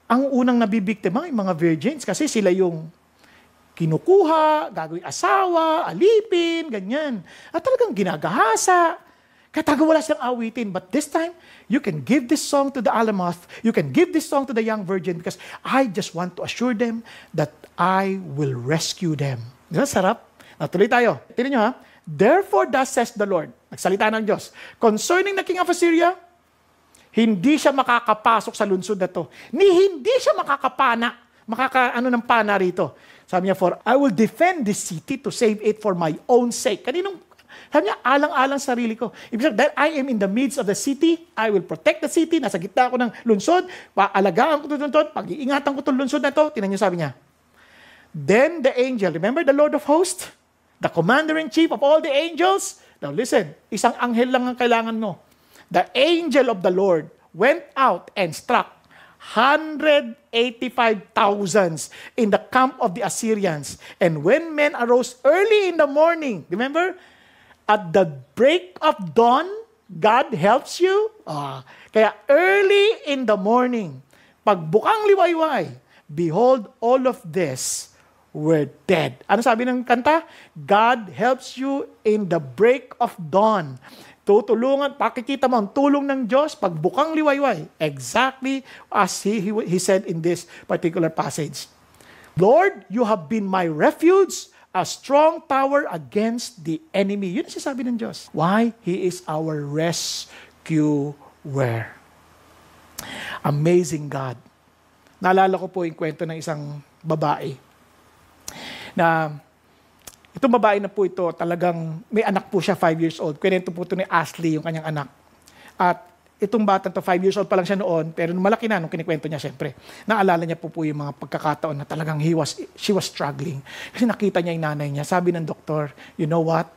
A: ang unang nabibiktima, yung mga virgins, kasi sila yung kinukuha, gagawing asawa, alipin, ganyan. At talagang ginagahasa. Kaya taga wala silang awitin. But this time, you can give this song to the Alamoth. You can give this song to the young virgin because I just want to assure them that I will rescue them. Di ba sarap? Natuloy tayo. Tignan nyo ha. Therefore, thus says the Lord. Nagsalita ng Diyos. Concerning the king of Assyria, hindi siya makakapasok sa lungsod na to. Hindi siya makakapana. Ng pana rito. Sabi niya, for I will defend this city to save it for my own sake. Sabi niya, alang-alang sarili ko. Ibig sabihin, dahil I am in the midst of the city, I will protect the city. Nasa gitna ako ng lungsod. Paalagaan ko ito, pag-iingatan ko itong lungsod na to. Tingnan niyo, sabi niya. Then the angel, remember the Lord of hosts? The commander-in-chief of all the angels? Now listen, isang anghel lang ang kailangan mo. The angel of the Lord went out and struck 185,000 in the camp of the Assyrians. And when men arose early in the morning, remember, at the break of dawn, God helps you. Kaya early in the morning, pagbukang liwayway, behold, all of this were dead. Ano sabi ng kanta? God helps you in the break of dawn. Tutulungan, pakikita mo ang tulong ng Diyos pagbukang liwayway. Exactly as he said in this particular passage. Lord, you have been my refuge, a strong tower against the enemy. Yun ang sinasabi ng Diyos. Why? He is our rescuer. Amazing God. Naalala ko po yung kwento ng isang babae na itong babae na po ito talagang may anak po siya, 5 years old. Kwento po ito ni Ashley, yung kanyang anak. At itong batang to, 5 years old pa lang siya noon, pero nung malaki na, nung kinikwento niya, siyempre, naalala niya po yung mga pagkakataon na talagang she was struggling. Kasi nakita niya yung nanay niya. Sabi ng doktor, you know what?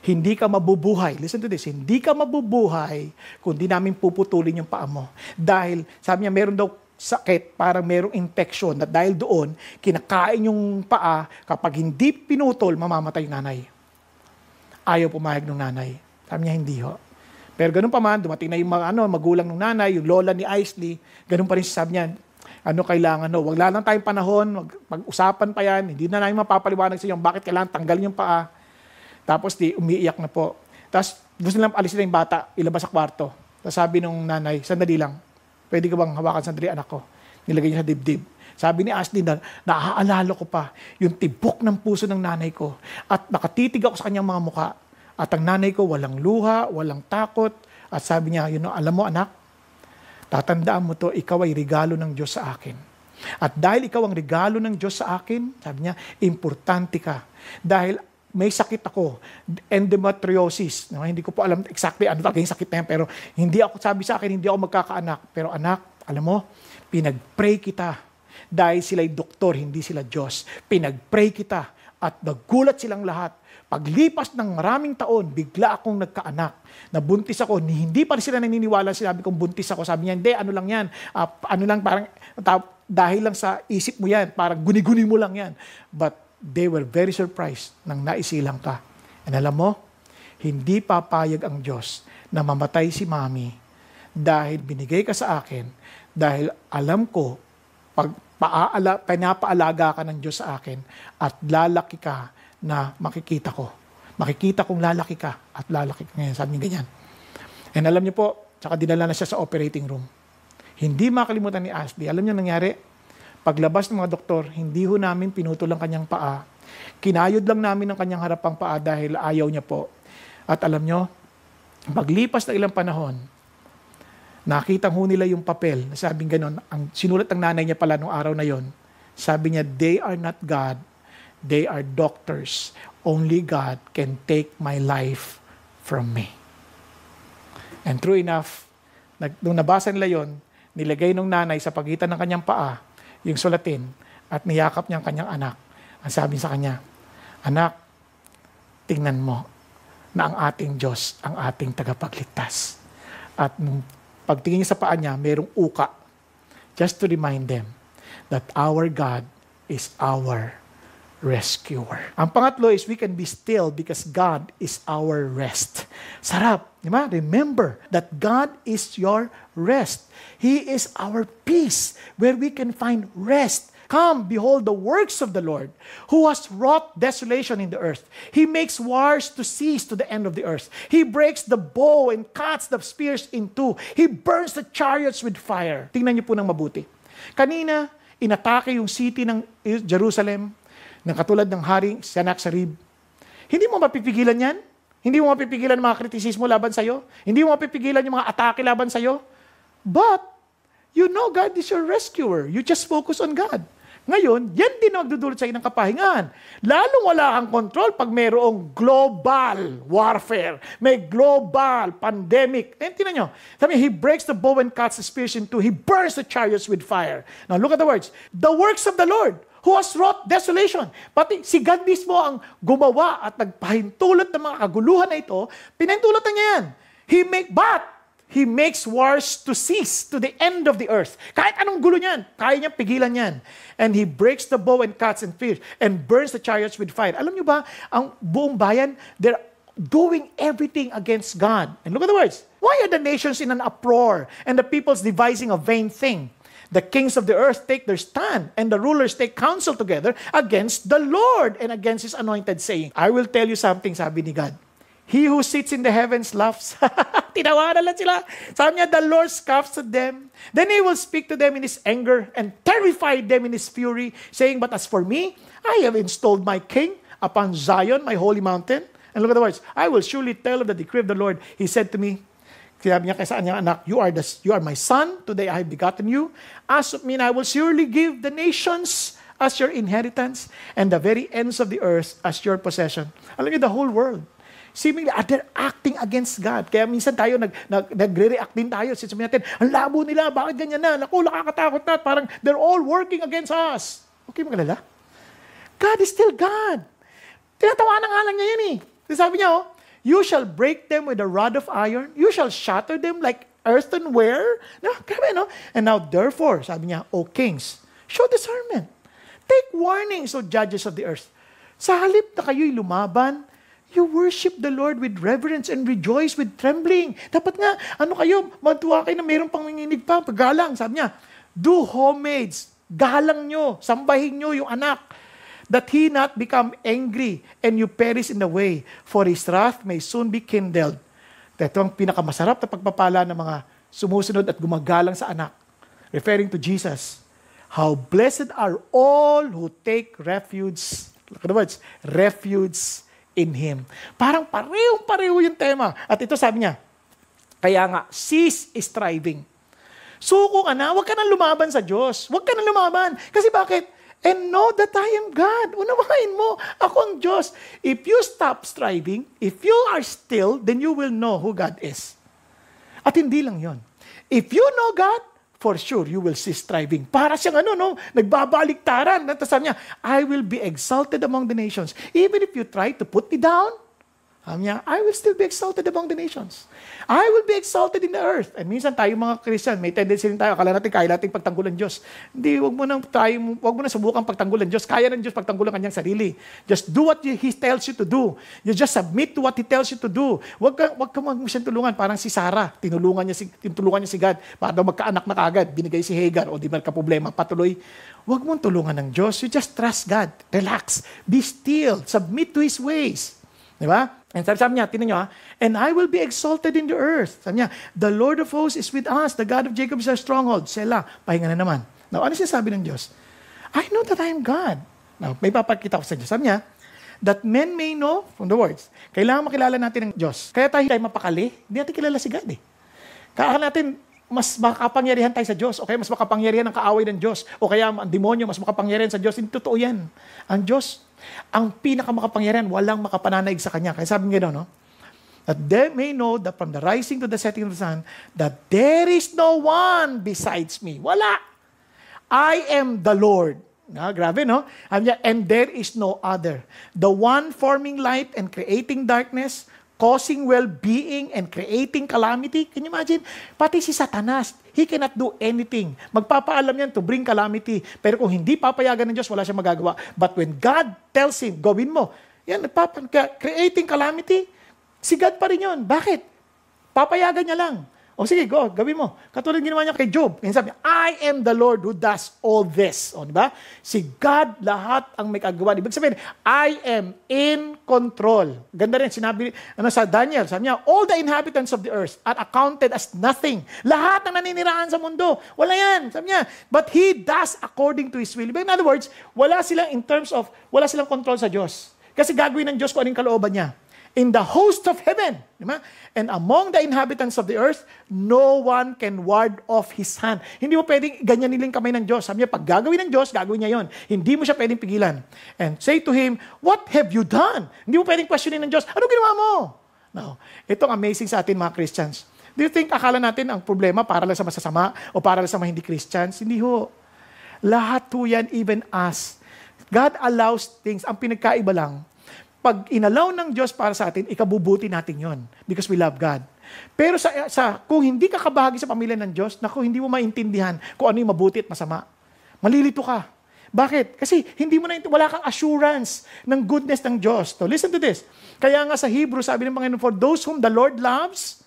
A: Hindi ka mabubuhay. Listen to this. Hindi ka mabubuhay kung di namin puputulin yung paa mo. Dahil, sabi niya, meron daw sakit, parang merong infection na dahil doon, kinakain yung paa, kapag hindi pinutol, mamamatay yung nanay. Ayaw pumayag ng nanay. Sabi niya, hindi ho. Pero ganun pa man, dumating na yung mga magulang ng nanay, yung lola ni Isley, ganun pa rin sabi niya, kailangan, wag lang tayong panahon, mag-usapan pa yan, hindi na namin mapapaliwanag sa inyo, bakit kailangan tanggalin yung paa. Tapos umiiyak na po. Tapos gusto nilang alisin na yung bata, ilabas sa kwarto. Tapos sabi nung nanay, sandali lang, pwede ka bang hawakan sandali anak ko? Nilagay niya sa dibdib. Sabi ni Ashley, naaalala ko pa yung tibok ng puso ng nanay ko at nakatitig ako sa kanyang mga muka. At ang nanay ko walang luha, walang takot. At sabi niya, alam mo anak, tatandaan mo to, ikaw ay regalo ng Diyos sa akin. At dahil ikaw ang regalo ng Diyos sa akin, sabi niya, importante ka. Dahil may sakit ako, endometriosis. Hindi ko po alam exactly ano talaga yung sakit na yan, pero sabi sa akin, hindi ako magkakaanak. Pero anak, alam mo, pinag-pray kita. Dahil sila'y doktor, hindi sila Diyos. Pinag-pray kita at nagulat silang lahat. Paglipas ng maraming taon, bigla akong nagkaanak. Nabuntis ako, hindi pa sila naniniwala, sinabi kong buntis ako. Sabi niya, hindi, ano lang yan. Parang, dahil lang sa isip mo yan, parang guni-guni mo lang yan. But they were very surprised nang naisilang ka. And alam mo, hindi papayag ang Diyos na mamatay si mami dahil binigay ka sa akin, dahil alam ko, pinapaalaga ka ng Diyos sa akin at lalaki ka na makikita ko. Makikita kong lalaki ka at lalaki ka ngayon. Sabi niya ganyan. And alam niyo po, tsaka dinala na siya sa operating room. Hindi makalimutan ni Ashley. Alam niyo nangyari? Paglabas ng mga doktor, hindi ho namin pinutol ang kanyang paa. Kinayod lang namin ang kanyang harapang paa dahil ayaw niya po. At alam niyo, paglipas na ilang panahon, nakita ho nila yung papel. Sabing ganon, ang sinulat ng nanay niya pala nung araw na yon. Sabi niya, they are not God, they are doctors. Only God can take my life from me. And true enough, nung nabasa nila yon, nilagay ng nanay sa pagitan ng kanyang paa, yung sulatin, at niyakap niya ang kanyang anak. Ang sabi sa kanya, anak, tingnan mo na ang ating Diyos, ang ating tagapagligtas. At nung pagtingin niya sa paa niya, mayroong uka. Just to remind them that our God is our rescuer. Ang pangatlo is we can be still because God is our rest. Sarap, di ba? Remember that God is your rest. He is our peace where we can find rest. Come, behold the works of the Lord, who has wrought desolation in the earth. He makes wars to cease to the end of the earth. He breaks the bow and cuts the spears in two. He burns the chariots with fire. Tingnan niyo po ng mabuti. Kanina, inatake yung city ng Jerusalem, ng katulad ng haring Sennacherib. Hindi mo mapipigilan yan? Hindi mo mapipigilan mga kritisismo laban sa'yo? Hindi mo mapipigilan yung mga atake laban sa'yo? But, you know God is your rescuer. You just focus on God. Ngayon, yan din ang magdudulot sa ng kapahingahan. Lalong wala kang control pag mayroong global warfare. May global pandemic. Tingnan nyo. Sabi niya, He breaks the bow and cuts the spears in two. He burns the chariots with fire. Now, look at the words. The works of the Lord, who has wrought desolation. Pati si God mismo ang gumawa at nagpahintulot ng mga kaguluhan na ito, pinahintulot na niya yan. He makes wars to cease to the end of the earth. Kahit anong gulo niyan, kaya niya pigilan yan. And He breaks the bow and cuts and spears and burns the chariots with fire. Alam niyo ba, ang buong bayan, they're doing everything against God. And look at the words. Why are the nations in an uproar and the peoples devising a vain thing? The kings of the earth take their stand, and the rulers take counsel together against the Lord and against His anointed, saying, I will tell you something, sabi ni God. He who sits in the heavens laughs. Tinawanan lang sila. Sabi niya, the Lord scoffs at them. Then He will speak to them in His anger and terrify them in His fury, saying, but as for me, I have installed my king upon Zion, my holy mountain. And look at the words. I will surely tell of the decree of the Lord. He said to me, sabi niya kay sa kanyang anak, you are my son, today I have begotten you. As of me, I will surely give the nations as your inheritance, and the very ends of the earth as your possession. Alam niyo, the whole world seemingly, they're acting against God. Kaya minsan tayo, nagre-react din tayo. Sasabihin natin, ang labo nila, bakit ganyan na? Naku, nakakatakot na. Parang they're all working against us. Okay, magalala? God is still God. Tinatawanan nga lang niya yan eh. Sabi niya, you shall break them with a rod of iron. You shall shatter them like earthenware. No, grabe, no? And now, therefore, sabi niya, O kings, show discernment. Take warning, so judges of the earth. Sa halip na kayo'y lumaban, you worship the Lord with reverence and rejoice with trembling. Dapat nga, magtuwa kayo na mayroong pang nanginig pa, paggalang. Sabi niya, do homage, galang nyo, sambahin nyo yung anak, that he not become angry and you perish in the way, for his wrath may soon be kindled. Ito ang pinakamasarap na pagpapala ng mga sumusunod at gumagalang sa anak. Referring to Jesus. How blessed are all who take refuge, refuge in Him. Parang parehong-pareho yung tema. At ito sabi niya, kaya nga, cease striving. Suko ka na, huwag ka na lumaban sa Diyos. Huwag ka na lumaban. Kasi bakit? And know that I am God. Unawain mo, ako ang Diyos. If you stop striving, if you are still, then you will know who God is. At hindi lang yon. If you know God, for sure, you will cease striving. Para siyang nagbabaliktaran. Sabi niya, I will be exalted among the nations. Even if you try to put me down, sabi niya, I will still be exalted among the nations. I will be exalted in the earth. And minsan tayo mga Christian, may tendency rin tayo, akala natin kaya natin pagtanggulan Diyos. Hindi, wag mo na subukan pagtanggulan Diyos. Kaya ng Diyos pagtanggulan kanyang sarili. Just do what He tells you to do. You just submit to what He tells you to do. Wag ka siyang tulungan. Parang si Sarah, tinulungan niya si God para daw magkaanak na kagad. Binigay si Hagar, o di ba problema, patuloy. Wag mong tulungan ng Diyos. You just trust God. Relax. Be still. Submit to His ways. Di ba? And sabi niya, tinan nyo and I will be exalted in the earth. Sabi niya, the Lord of hosts is with us. The God of Jacob is our stronghold. Selah, pahinga na naman. Now, ano sinasabi ng Diyos? I know that I am God. Now, may papakita ko sa Diyos. Sabi niya, that men may know, from the words, kailangan makilala natin ng Diyos. Kaya tayo mapakali, hindi natin kilala si God eh. Kaya natin, mas makapangyarihan tayo sa Diyos, o kaya mas makapangyarihan ang kaaway ng Diyos, o kaya ang demonyo, mas makapangyarihan sa Diyos. Hindi totoo yan. Ang Diyos, ang pinakamakapangyarihan, walang makapananaig sa Kanya. Kaya sabi nga no? That they may know that from the rising to the setting of the sun, that there is no one besides me. Wala. I am the Lord. Grabe, no? And there is no other. The one forming light and creating darkness, causing well-being and creating calamity. Can you imagine? Pati si Satanas, he cannot do anything. Magpapaalam yan to bring calamity. Pero kung hindi papayagan ng Diyos, wala siyang magagawa. But when God tells him, gawin mo, yan, creating calamity, si God pa rin yun. Bakit? Papayagan niya lang. O sige, go, gawin mo. Katulad ginawa niya kay Job. Kaya sabi niya, I am the Lord who does all this. O, diba? Si God lahat ang may kagawa. Ibig sabihin, I am in control. Ganda rin, sinabi sa Daniel, sabi niya, all the inhabitants of the earth are accounted as nothing. Lahat ng naninirahan sa mundo. Wala yan. Sabi niya, but He does according to His will. In other words, wala silang control sa Diyos. Kasi gagawin ng Diyos kung anong kalooban niya. In the host of heaven, diba? And among the inhabitants of the earth, no one can ward off His hand. Hindi mo pwedeng ganyan nilang kamay ng Diyos. Sabi niya, pag gagawin ng Diyos, gagawin niya yon. Hindi mo siya pwedeng pigilan. And say to Him, what have you done? Hindi mo pwedeng questionin ng Diyos, ano ginawa mo? Now, itong amazing sa atin mga Christians. Do you think akala natin ang problema para lang sa masasama o para lang sa mga hindi Christians? Hindi ho. Lahat ho yan, even us. God allows things. Ang pinagkaiba lang, pag inalaw ng Diyos para sa atin, ikabubuti natin yon because we love God. Pero kung hindi ka kabahagi sa pamilya ng Diyos, naku, hindi mo maintindihan kung ano yung mabuti at masama. Malilito ka. Bakit? Kasi wala kang assurance ng goodness ng Diyos. So, listen to this. Kaya nga sa Hebrew, sabi ng Panginoon, for those whom the Lord loves,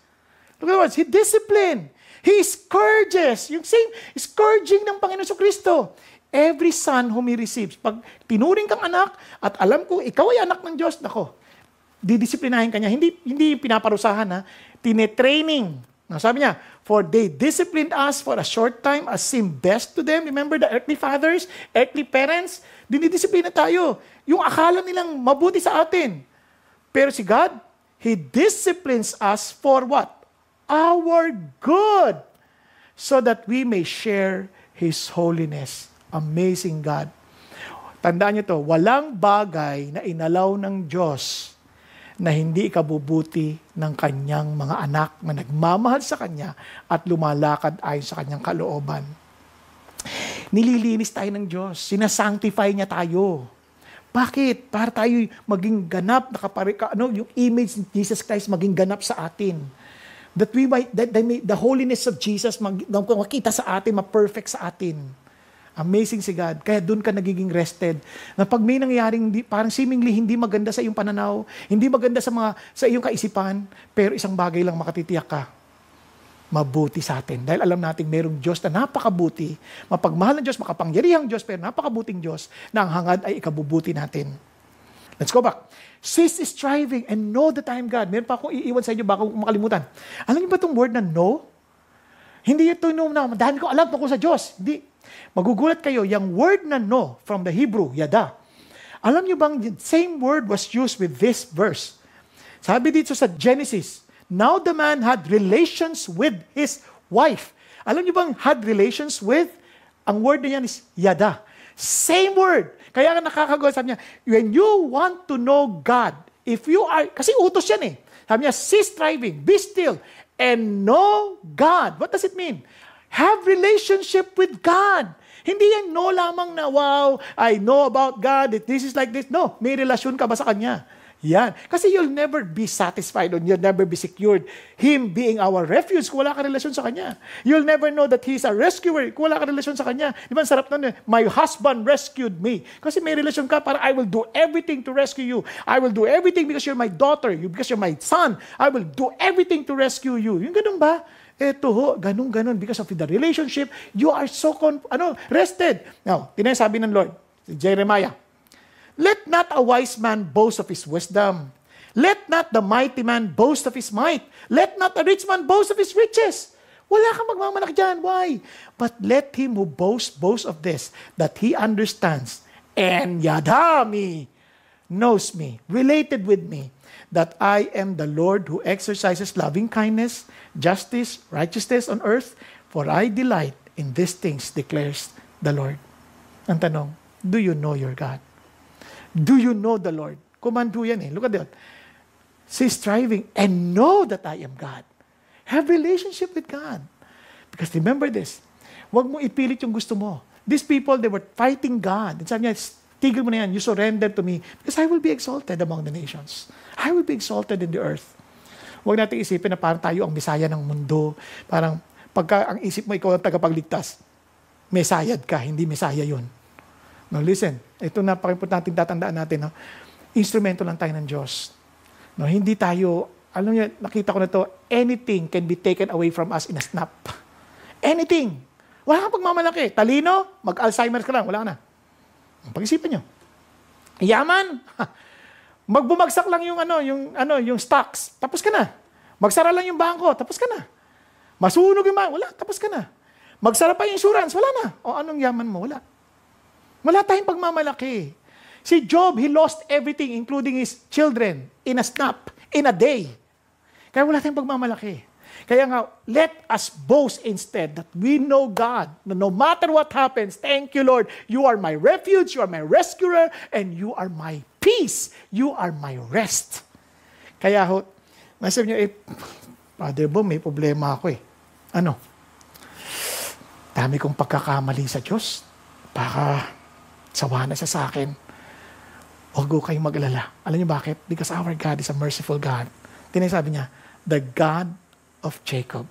A: look at words, He discipline. He scourges. Yung same scourging ng Panginoon sa Kristo. Every son whom He receives. Pag tinuring kang anak, at alam ko, ikaw ay anak ng Diyos, nako, didisiplinahin ka niya. Hindi pinaparusahan, ha? Tinetraining. Sabi niya, for they disciplined us for a short time as seemed best to them. Remember the earthly fathers, earthly parents? Dinidisiplina tayo. Yung akala nilang mabuti sa atin. Pero si God, He disciplines us for what? Our good. So that we may share His holiness. Amazing God. Tandaan niyo to, walang bagay na inalaw ng Diyos na hindi ikabubuti ng kanyang mga anak na nagmamahal sa kanya at lumalakad ayon sa kanyang kalooban. Nililinis tayo ng Diyos. Sinasanctify niya tayo. Bakit? Para tayo maging ganap, yung image ni Jesus Christ maging ganap sa atin. That the holiness of Jesus makita sa atin, ma-perfect sa atin. Amazing si God. Kaya doon ka nagiging rested. Na pag may nangyaring parang seemingly hindi maganda sa iyong pananaw, hindi maganda sa iyong kaisipan, pero isang bagay lang makatitiyak ka, mabuti sa atin. Dahil alam natin mayroong Diyos na napakabuti, mapagmahal ng Diyos, makapangyarihang Diyos, pero napakabuting Diyos na ang hangad ay ikabubuti natin. Let's go back. Cease striving and know that I am God. Meron pa akong iiwan sa inyo baka makalimutan. Alam niyo ba itong word na know? Hindi ito no na, dahil ko alam tungkol sa Diyos. Hindi. Magugulat kayo, yung word na know from the Hebrew, yada. Alam niyo bang same word was used with this verse? Sabi dito sa Genesis, now the man had relations with his wife. Alam niyo bang had relations with? Ang word na yan is yada. Same word. Kaya nakakagulat, sabi niya, when you want to know God, kasi utos yan eh. Sabi niya, cease striving, be still, and know God. What does it mean? Have relationship with God. Hindi yan know lamang na, wow, I know about God, this is like this. No, may relasyon ka ba sa Kanya? Yan. Kasi you'll never be satisfied or you'll never be secured. Him being our refuge, kung wala ka relasyon sa Kanya. You'll never know that He's a rescuer kung wala ka relasyon sa Kanya. Di ba, sarap nun, my husband rescued me. Kasi may relasyon ka para I will do everything to rescue you. I will do everything because you're my daughter. Because you're my son. I will do everything to rescue you. Yung ganun ba? Eto ho, ganun. Because of the relationship, you are so rested. Now, tinasabi ng Lord, si Jeremiah, let not a wise man boast of his wisdom. Let not the mighty man boast of his might. Let not a rich man boast of his riches. Wala kang magmamalaki dyan. Why? But let him who boast of this, that he understands, and yadami, knows me, related with me, that I am the Lord who exercises loving kindness, justice, righteousness on earth, for I delight in these things, declares the Lord. Ang tanong, do you know your God? Do you know the Lord? Command yan eh. Look at that. Say striving and know that I am God. Have relationship with God. Because remember this, huwag mo ipilit yung gusto mo. These people, they were fighting God. And sabi niya, tigil mo na yan, you surrender to me, because I will be exalted among the nations. I will be exalted in the earth. Huwag natin isipin na parang tayo ang Mesaya ng mundo. Parang pagka ang isip mo ikaw ang tagapagligtas, Mesayad ka, hindi Mesaya yun. No, listen, ito na importante tatandaan natin. No? Instrumento lang tayo ng Diyos. No, hindi tayo, alam niyo, nakita ko na to, anything can be taken away from us in a snap. Anything. Wala kang pagmamalaki. Talino, mag-Alzheimer ka lang, wala ka na. Pag-isipan nyo. Yaman, magbumagsak lang yung stocks, tapos ka na. Magsara lang yung bangko, tapos ka na. Masunog yung wala, tapos ka na. Magsara pa yung insurance, wala na. O anong yaman mo? Wala. Wala tayong pagmamalaki. Si Job, he lost everything, including his children, in a snap, in a day. Kaya wala tayong pagmamalaki. Kaya nga, let us boast instead that we know God. No matter what happens, thank you, Lord. You are my refuge, you are my rescuer, and you are my peace. You are my rest. Kaya ho, masabi niyo, Father Bo, may problema ako eh. Ano? Dami kong pagkakamali sa Diyos. Baka sawa na siya sa akin. Huwag ko kayong mag-alala. Alam niyo bakit? Because our God is a merciful God. Tinasabi niya, the God of Jacob.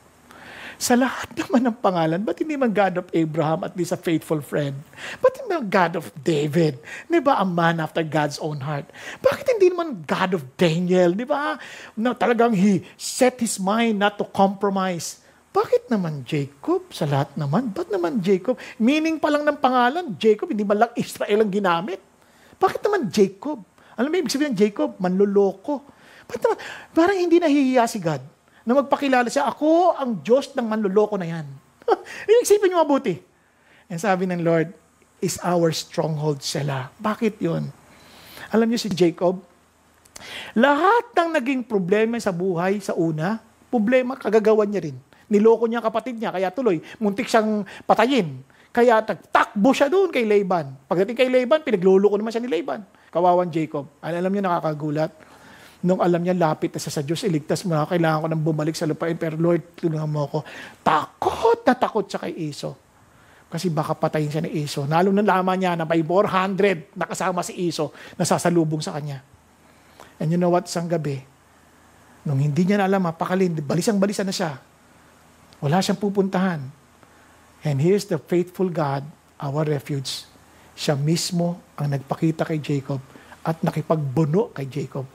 A: Sa lahat naman ng pangalan, ba't hindi man God of Abraham, at least a faithful friend? Ba't hindi man God of David? Di ba, a man after God's own heart? Bakit hindi naman God of Daniel? Di ba? Na talagang he set his mind not to compromise. Bakit naman Jacob? Sa lahat naman. Ba't naman Jacob? Meaning pa lang ng pangalan, Jacob, hindi man lang Israel ang ginamit. Bakit naman Jacob? Alam mo, ibig sabihin ng Jacob, manloloko. Ba't naman? Parang hindi nahihiya si God na magpakilala siya, ako ang Diyos ng manloloko na yan. Isipin niyo mabuti. And sabi ng Lord, is our stronghold Selah. Bakit yun? Alam niyo si Jacob, lahat ng naging problema sa buhay sa una, problema kagagawan niya rin. Niloko niya kapatid niya, kaya tuloy, muntik siyang patayin. Kaya takbo siya doon kay Laban. Pagdating kay Laban, pinagluloko naman siya ni Laban. Kawawan Jacob. Alam niyo nakakagulat. Nung alam niya, lapit na siya sa Diyos, iligtas mo na, kailangan ko nang bumalik sa lupain, pero Lord, tulungan mo ako. Takot siya kay Esau. Kasi baka patayin siya ni Esau. Nalo na laman niya na may 400 nakasama si Esau na sasalubong sa kanya. And you know what? Isang gabi, nung hindi niya na alam, mapakalin, balisang-balisan na siya. Wala siyang pupuntahan. And here's the faithful God, our refuge. Siya mismo ang nagpakita kay Jacob at nakipagbuno kay Jacob.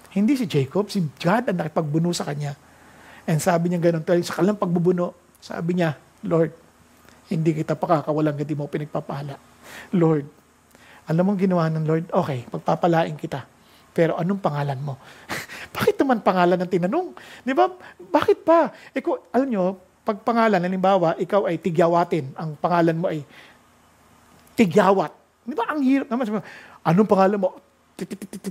A: Hindi si Jacob, si God ang nakipagbuno sa kanya. And sabi niya ganun, sa kanilang pagbubuno, sabi niya, Lord, hindi kita pakakawalan, hindi mo pinagpapala. Lord, alam mong ginawa ng Lord, okay, pagpapalain kita. Pero anong pangalan mo? Bakit naman pangalan ang tinanong? Di ba? Bakit pa? Alam nyo, pag pangalan, halimbawa, ikaw ay Tigyawatin, ang pangalan mo ay Tigyawat. Di ba? Ang hirap naman. Anong pangalan mo?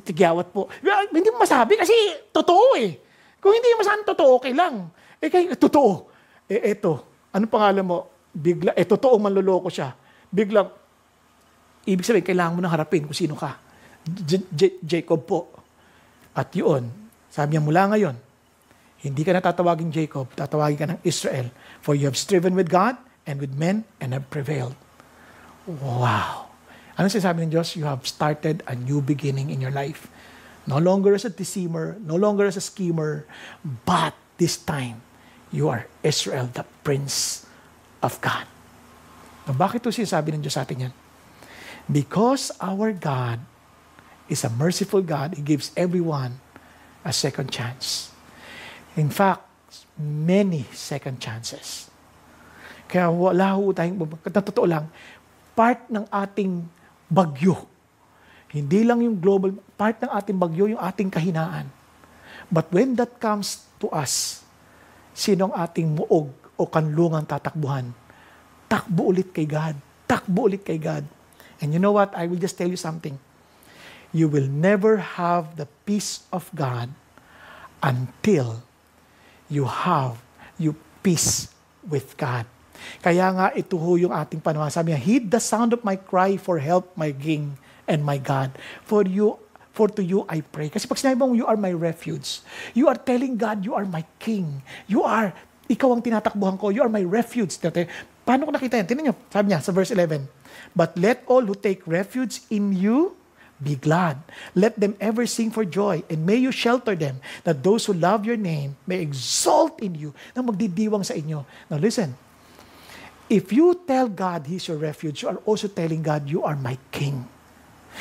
A: Tigyawat po. Hindi mo masabi kasi totoo eh. Kung hindi mo masabi totoo, okay lang. Kaya totoo. Eto, anong pangalan mo? Bigla, totoong manloloko siya. Biglang, ibig sabihin, kailangan mo nang harapin kung sino ka. Jacob po. At yun, sabi niya mula ngayon, hindi ka na tatawagin Jacob, tatawagin ka ng Israel. For you have striven with God and with men and have prevailed. Wow! Ano sinasabi ng Diyos? You have started a new beginning in your life. No longer as a deceiver, no longer as a schemer, but this time, you are Israel, the Prince of God. Bakit ito sinasabi ng Diyos sa atin yan? Because our God is a merciful God. He gives everyone a second chance. In fact, many second chances. Kaya wala ho tayong, totoo lang, part ng ating bagyo, hindi lang yung global, part ng ating bagyo, yung ating kahinaan. But when that comes to us, sinong ating muog o kanlungang tatakbuhan? Takbo ulit kay God. Takbo ulit kay God. And you know what? I will just tell you something. You will never have the peace of God until you have your peace with God. Kaya nga ito ho yung ating panahon. Sabi niya, heed the sound of my cry for help, my King and my God. For to you I pray. Kasi pag sinabi mo, you are my refuge. You are telling God, you are my King. Ikaw ang tinatakbuhan ko. You are my refuge. Paano ko nakita yan? Tingnan niyo, sabi niya sa verse 11, but let all who take refuge in you be glad. Let them ever sing for joy, and may you shelter them, that those who love your name may exalt in you, na magdidiwang sa inyo. Now listen, if you tell God He's your refuge, you are also telling God, you are my King.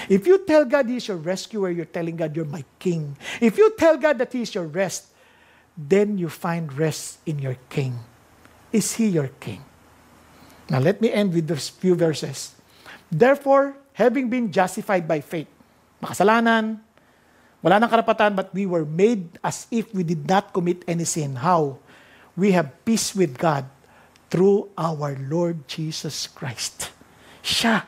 A: If you tell God He's your rescuer, you're telling God, you're my King. If you tell God that He's your rest, then you find rest in your King. Is He your King? Now let me end with those few verses. Therefore, having been justified by faith, makasalanan, wala nang karapatan, but we were made as if we did not commit any sin. How? We have peace with God through our Lord Jesus Christ. Siya,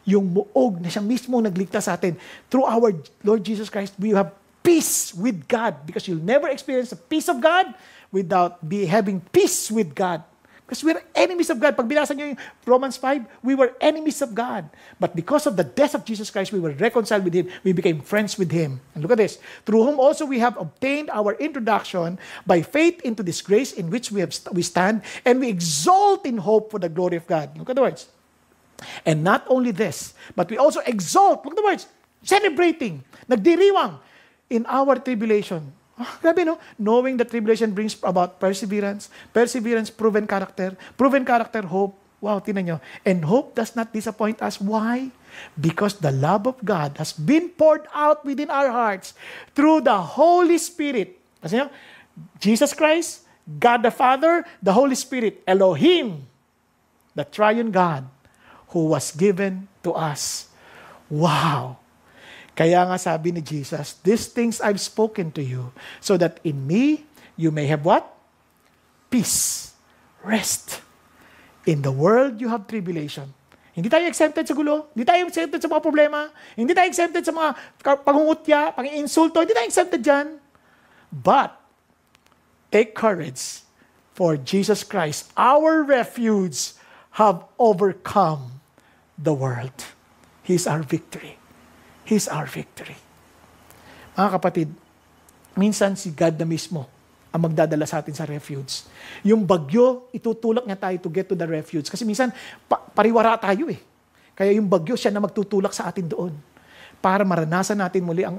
A: yung muog na siya mismo nagligtas sa atin. Through our Lord Jesus Christ, we have peace with God, because you'll never experience the peace of God without having peace with God. Because we're enemies of God. Pag binasa niyo yung Romans 5, we were enemies of God. But because of the death of Jesus Christ, we were reconciled with Him. We became friends with Him. And look at this. Through whom also we have obtained our introduction by faith into this grace in which we stand, and we exult in hope for the glory of God. Look at the words. And not only this, but we also exult, look at the words, celebrating, nagdiriwang in our tribulation. Grabe, no? Knowing that tribulation brings about perseverance. Perseverance, proven character. Proven character, hope. Wow, tinan nyo. And hope does not disappoint us. Why? Because the love of God has been poured out within our hearts through the Holy Spirit. Kasi nyo, Jesus Christ, God the Father, the Holy Spirit, Elohim, the triune God, who was given to us. Wow! Kaya nga sabi ni Jesus, these things I've spoken to you, so that in me, you may have what? Peace. Rest. In the world, you have tribulation. Hindi tayo exempted sa gulo. Hindi tayo exempted sa mga problema. Hindi tayo exempted sa mga pangungutya, pang-insulto. Hindi tayo exempted dyan. But, take courage, for Jesus Christ, our refuge, have overcome the world. He's our victory. He's our victory. Mga kapatid, minsan si God na mismo ang magdadala sa atin sa refuge. Yung bagyo, itutulak niya tayo to get to the refuge. Kasi minsan, pariwara tayo eh. Kaya yung bagyo, siya na magtutulak sa atin doon. Para maranasan natin muli ang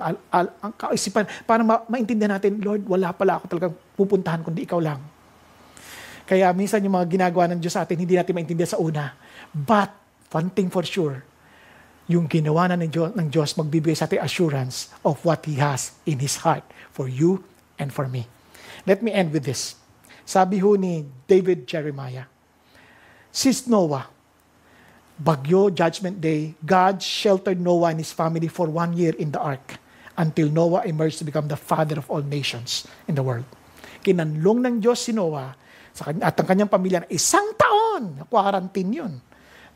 A: kaisipan, para maintindihan natin, Lord, wala pala ako talagang pupuntahan kundi ikaw lang. Kaya minsan yung mga ginagawa ng Diyos sa atin, hindi natin maintindihan sa una. But, one thing for sure, yung ginawa na ng Diyos magbibigay sa atin assurance of what He has in His heart for you and for me. Let me end with this. Sabi ho ni David Jeremiah, since Noah, Bagyo, Judgment Day, God sheltered Noah and his family for 1 year in the ark until Noah emerged to become the father of all nations in the world. Kinanlong ng Diyos si Noah at ang kanyang pamilya na 1 taon, quarantine yun.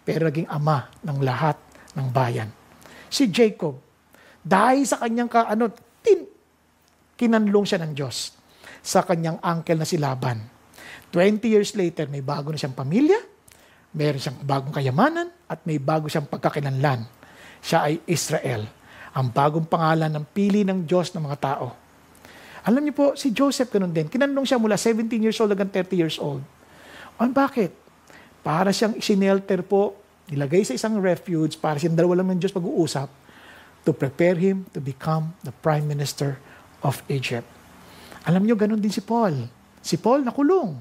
A: Pero naging ama ng lahat ng bayan. Si Jacob, dahil sa kanyang kinanlong siya ng Diyos sa kanyang uncle na si Laban. 20 years later, may bago na siyang pamilya, meron siyang bagong kayamanan, at may bago siyang pagkakilanlan. Siya ay Israel, ang bagong pangalan ng pili ng Diyos ng mga tao. Alam niyo po, si Joseph ganun din. Kinanlong siya mula 17 years old hanggang 30 years old. Bakit? Para siyang sinelter po, nilagay sa isang refuge, para siyang dalawa lang ng Diyos pag-uusap, to prepare him to become the Prime Minister of Egypt. Alam niyo, ganun din si Paul. Si Paul nakulong.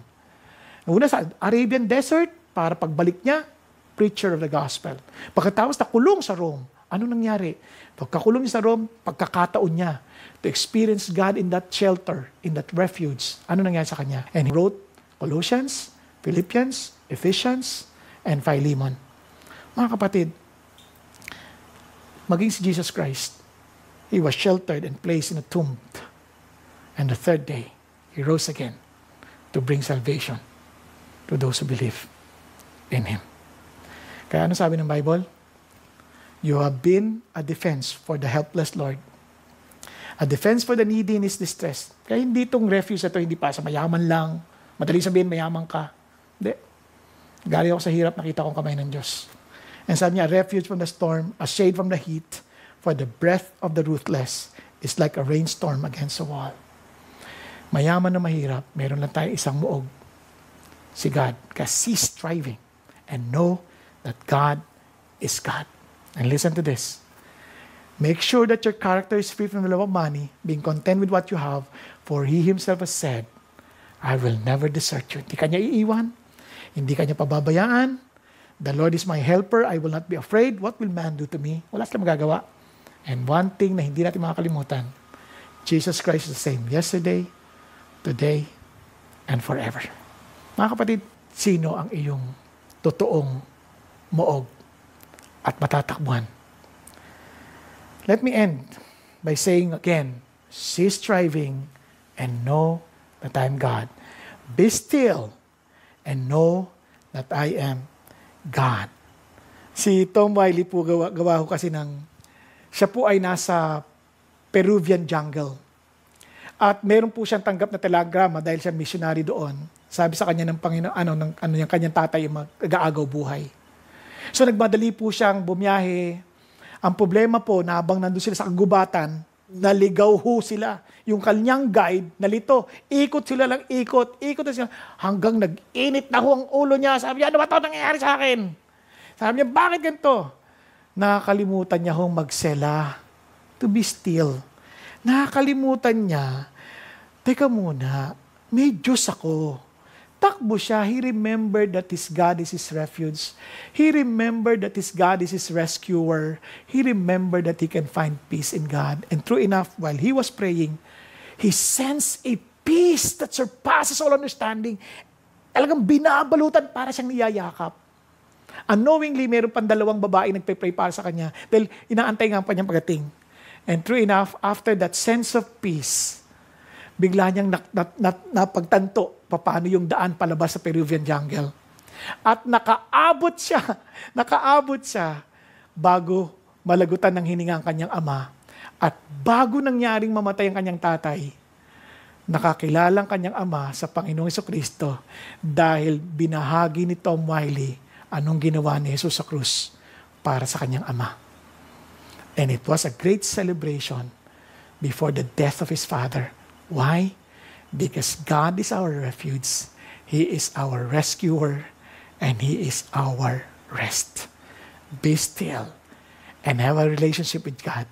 A: Una sa Arabian Desert, para pagbalik niya, preacher of the gospel. Pagkatapos nakulong sa Rome, ano nangyari? Pagkakulong niya sa Rome, pagkakataon niya to experience God in that shelter, in that refuge. Ano nangyari sa kanya? And he wrote Colossians, Philippians, Ephesians, and Philemon. Mga kapatid, maging si Jesus Christ, He was sheltered and placed in a tomb. And the third day, He rose again to bring salvation to those who believe in Him. Kaya ano sabi ng Bible? You have been a defense for the helpless, Lord. A defense for the needy in his distress. Kaya hindi itong refuge na ito, hindi pa sa mayaman lang. Madali sabihin, mayaman ka. Hindi. Galing ako sa hirap, nakita kong kamay ng Diyos. And sabi niya, a refuge from the storm, a shade from the heat, for the breath of the ruthless is like a rainstorm against a wall. Mayaman na mahirap, meron lang tayo isang muog. Si God. Kaya cease striving and know that God is God. And listen to this. Make sure that your character is free from the love of money, being content with what you have, for He Himself has said, I will never desert you. Hindi kanya iiwan. Hindi kanya pababayaan. The Lord is my helper. I will not be afraid. What will man do to me? Wala silang magagawa. And one thing na hindi natin makakalimutan, Jesus Christ is the same yesterday, today, and forever. Mga kapatid, sino ang iyong totoong muog at matatakbuhan? Let me end by saying again, cease striving and know that I am God. Be still and know that I am God. Si Tom Wiley po gawa ko kasi siya po ay nasa Peruvian jungle. At meron po siyang tanggap na telegrama dahil siya missionary doon. Sabi sa kanya ng Panginoon, yung kanyang tatay mag-aagaw buhay. So nagmadali po siyang bumiyahe. Ang problema po, na habang nandun sila sa kagubatan, naligaw ho sila. Yung kanyang guide, nalito. Ikot sila lang, ikot na sila. Hanggang nag-init na ho ang ulo niya. Sabi niya, ano ba ito nangyayari sa akin? Sabi niya, bakit ganito? Nakakalimutan niya hong magsela. To be still. Nakakalimutan niya, teka muna, may Diyos ako. Takbo siya. He remembered that his God is his refuge. He remembered that his God is his rescuer. He remembered that he can find peace in God. And true enough, while he was praying, he sensed a peace that surpasses all understanding. Talagang binabalutan para siyang niyayakap. Unknowingly, meron pang 2 babae nagpe-pray para sa kanya dahil inaantay nga pa niyang pagating. And true enough, after that sense of peace, bigla niyang napagtanto paano yung daan palabas sa Peruvian jungle. At nakaabot siya bago malagutan ng hininga ang kanyang ama. At bago nangyaring mamatay ang kanyang tatay, nakakilala ang kanyang ama sa Panginoong Jesucristo dahil binahagi ni Tom Wiley anong ginawa ni Jesus sa krus para sa kanyang ama. And it was a great celebration before the death of his father Why? Because God is our refuge. He is our rescuer, and He is our rest. Be still and have a relationship with God.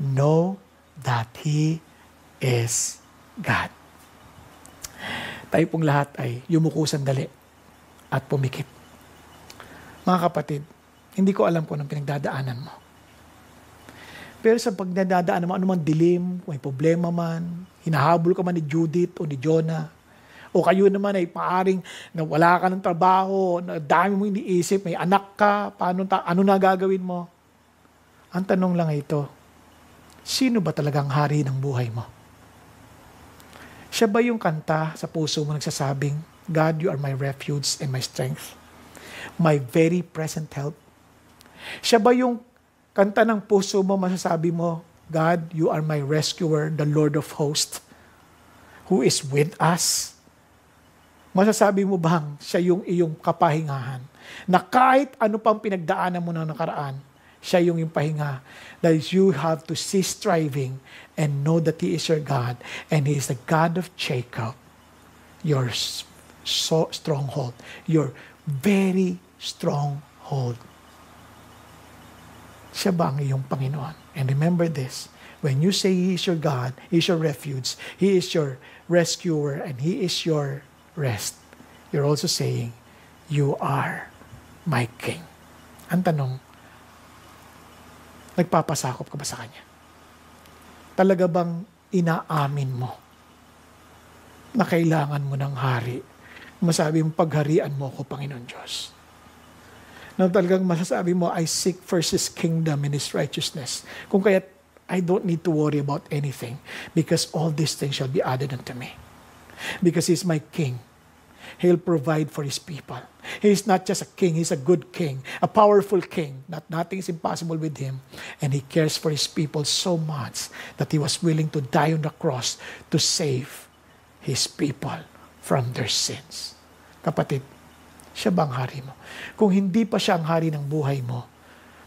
A: Know that He is God. Tayo pong lahat ay yumuko sandali at pumikit. Mga kapatid, hindi ko alam kung anong pinagdadaanan mo. Pero sa pagdadaanan mo, anumang dilim, may problema man, hinahabol ka man ni Judith o ni Jonah, o kayo naman ay paaring na wala ka ng trabaho, na dami mo iniisip, may anak ka, ano na gagawin mo? Ang tanong lang ito, sino ba talagang hari ng buhay mo? Siya ba yung kanta sa puso mo nagsasabing, God, you are my refuge and my strength, my very present help? Siya ba yung kanta ng puso mo masasabi mo, God, you are my rescuer, the Lord of hosts, who is with us? Masasabi mo bang siya yung iyong kapahingahan? Na kahit ano pang pinagdaanan mo na nakaraan, siya yung pahinga. That you have to cease striving and know that He is your God and He is the God of Jacob, your stronghold, your very stronghold. Siya ba ang iyong Panginoon? And remember this, when you say He is your God, He is your refuge, He is your rescuer, and He is your rest, you're also saying, you are my King. Ang tanong, nagpapasakop ka ba sa Kanya? Talaga bang inaamin mo na kailangan mo ng hari? Masabi mo, pagharian mo ako, Panginoon Diyos. Na talagang masasabi mo, I seek first His kingdom and His righteousness. Kung kaya, I don't need to worry about anything because all these things shall be added unto me. Because He's my King. He'll provide for His people. He is not just a king, He's a good king, a powerful king. Nothing is impossible with Him. And He cares for His people so much that He was willing to die on the cross to save His people from their sins. Kapatid, siya ba ang hari mo? Kung hindi pa siya ang hari ng buhay mo,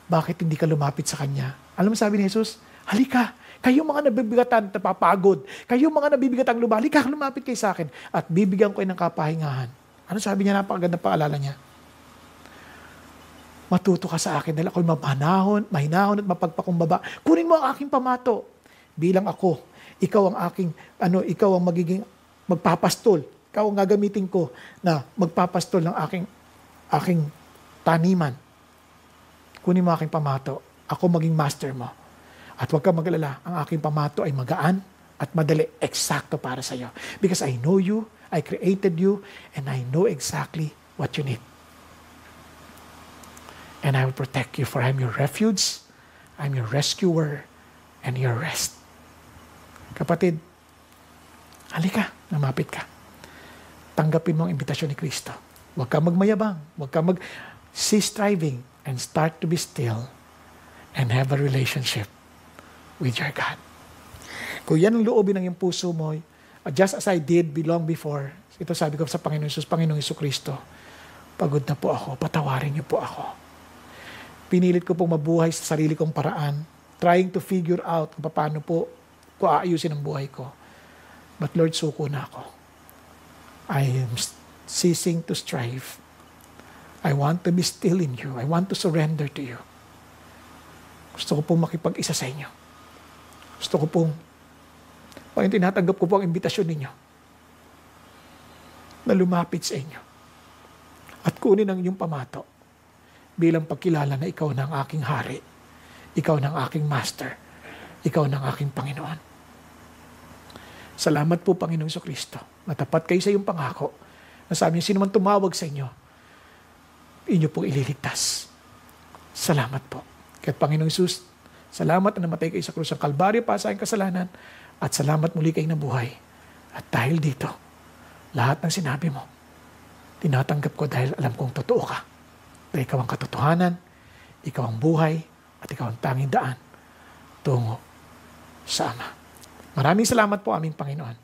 A: bakit hindi ka lumapit sa Kanya? Alam mo sabi ni Jesus, halika, kayo mga nabibigatan, napapagod, kayo mga nabibigatang halika, lumapit kayo sa akin at bibigyan ko kayo ng kapahingahan. Ano sabi niya? Napakaganda paalala niya. Matuto ka sa akin dahil ako'y mahinahon at mapagpakumbaba. Kunin mo ang aking pamato. Bilang ako, ikaw ang magiging magpapastol. Ikaw ang gagamitin ko na magpapastol ng aking taniman. Kunin mo aking pamato. Ako maging master mo. At huwag kang mag-alala, ang aking pamato ay magaan at madali, eksakto para sa iyo. Because I know you, I created you, and I know exactly what you need. And I will protect you, for I am your refuge, I am your rescuer, and your rest. Kapatid, halika, lumapit ka. Tanggapin mo ang imbitasyon ni Kristo. Huwag kang magmayabang, huwag kang cease striving, and start to be still, and have a relationship with your God. Kung yan ang loobin ng iyong puso mo, just as I did long before, ito sabi ko sa Panginoon Jesus, Panginoong Jesucristo, pagod na po ako, patawarin niyo po ako. Pinilit ko pong mabuhay sa sarili kong paraan, trying to figure out kung paano po ko aayusin ang buhay ko. But Lord, suko na ako. I am ceasing to strive. I want to be still in you. I want to surrender to you. Gusto ko pong makipag-isa sa inyo. Gusto ko pong, tinatanggap ko po ang imbitasyon ninyo na lumapit sa inyo at kunin ang inyong pamato bilang pagkilala na ikaw na ang aking hari, ikaw na ang aking master, ikaw na ang aking Panginoon. Salamat po, Panginoong Jesucristo, natapat kayo sa iyong pangako na sabi niyo, sino man tumawag sa inyo, inyo pong ililigtas. Salamat po. Kaya't Panginoong Jesus, salamat na namatay kayo sa krus ng Kalbaryo para sa aking kasalanan at salamat muli kayo nabuhay. At dahil dito, lahat ng sinabi mo, tinatanggap ko dahil alam kong totoo ka. Dahil ikaw ang katotohanan, ikaw ang buhay, at ikaw ang tanging daan tungo sa Ama. Maraming salamat po aming Panginoon.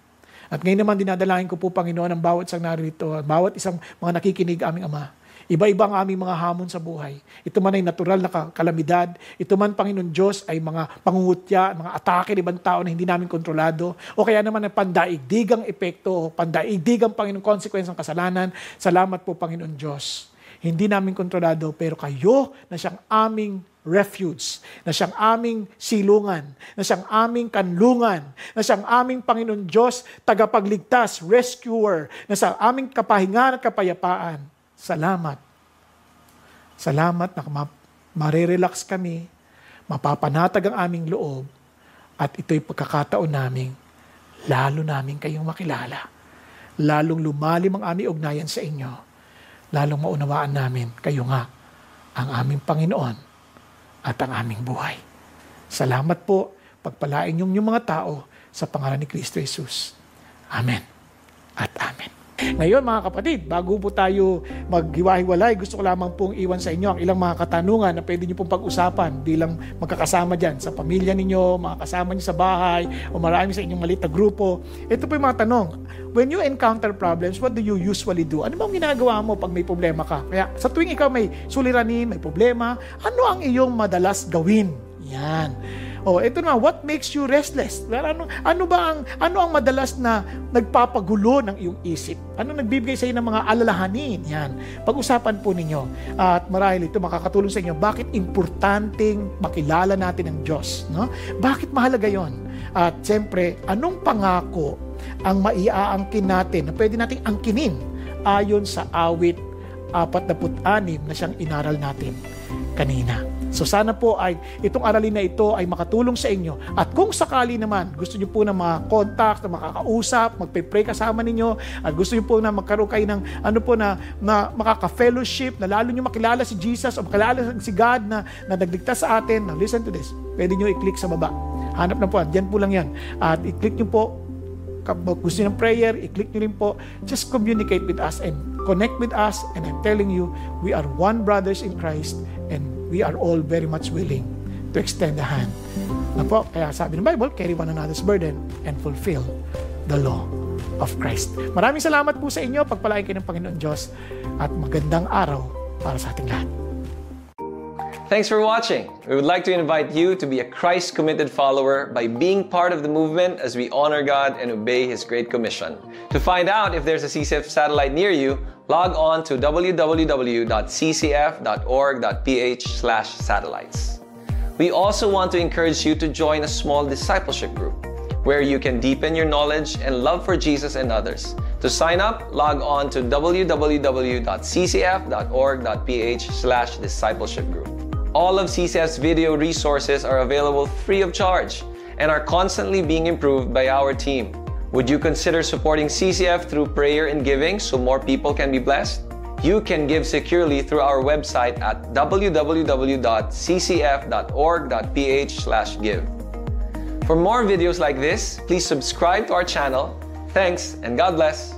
A: At ngayon naman dinadalangin ko po, Panginoon, ang bawat isang narito, bawat isang mga nakikinig aming Ama, Iba-iba ang aming mga hamon sa buhay. Ito man ay natural na kalamidad. Ito man, Panginoon Diyos, ay mga pangungutya, mga atake ng ibang tao na hindi namin kontrolado. O kaya naman ay pandaigdigang epekto, o pandaigdigang, Panginoon, consequence ng kasalanan. Salamat po, Panginoon Diyos. Hindi namin kontrolado, pero kayo na siyang aming refuge, na siyang aming silungan, na siyang aming kanlungan, na siyang aming Panginoon Diyos, tagapagligtas, rescuer, na sa aming kapahingan at kapayapaan. Salamat. Salamat na marirelax kami, mapapanatag ang aming loob, at ito'y pagkakataon namin, lalo namin kayong makilala. Lalong lumalim ang aming ugnayan sa inyo. Lalong maunawaan namin, kayo nga, ang aming Panginoon at ang aming buhay. Salamat po, pagpalain yung mga tao sa pangalan ni Kristo Jesus. Amen at amen. Ngayon mga kapatid, bago po tayo maghiwa-hiwalay, gusto ko lamang pong iwan sa inyo ang ilang mga katanungan na pwede nyo pong pag-usapan bilang magkakasama dyan sa pamilya ninyo, mga kasama nyo sa bahay, o marami sa inyong maliit na grupo. Ito po yung mga tanong. When you encounter problems, what do you usually do? Ano bang ginagawa mo pag may problema ka? Kaya sa tuwing ikaw may suliranin, may problema, ano ang iyong madalas gawin? Yan. Ito na, what makes you restless? Ano ang madalas na nagpapagulo ng iyong isip? Ano nagbibigay sa iyo ng mga alalahanin? Yan. Pag-usapan po ninyo. At marahil ito makakatulong sa inyo. Bakit importanteng makilala natin ang Diyos? No? Bakit mahalaga yon? At siyempre, anong pangako ang maiaangkin natin na pwede nating angkinin ayon sa awit 46 na siyang inaral natin kanina. So sana po ay itong aralin na ito ay makatulong sa inyo. At kung sakali naman gusto niyo po na ma-contact, na makakausap, magpe-pray kasama ninyo, at gusto niyo po na magkaroon kayo ng na makaka-fellowship, na lalo niyo makilala si Jesus o makilala si God na nagligtas sa atin. Now listen to this. Pwede niyo i-click sa baba. Hanap na po. Diyan po lang yan. At i-click niyo po. Kapag gusto niyo ng prayer, i-click niyo rin po. Just communicate with us and connect with us. And I'm telling you, we are one brothers in Christ and we are all very much willing to extend a hand. Po, kaya sabi ng Bible, carry one another's burden and fulfill the law of Christ. Maraming salamat po sa inyo. Pagpalain kayo ng Panginoon Diyos at magandang araw para sa ating lahat.
B: Thanks for watching. We would like to invite you to be a Christ-committed follower by being part of the movement as we honor God and obey His Great Commission. To find out if there's a CCF satellite near you, log on to www.ccf.org.ph/satellites. We also want to encourage you to join a small discipleship group where you can deepen your knowledge and love for Jesus and others. To sign up, log on to www.ccf.org.ph/discipleship group. All of CCF's video resources are available free of charge and are constantly being improved by our team. Would you consider supporting CCF through prayer and giving so more people can be blessed? You can give securely through our website at www.ccf.org.ph/give. For more videos like this, please subscribe to our channel. Thanks and God bless.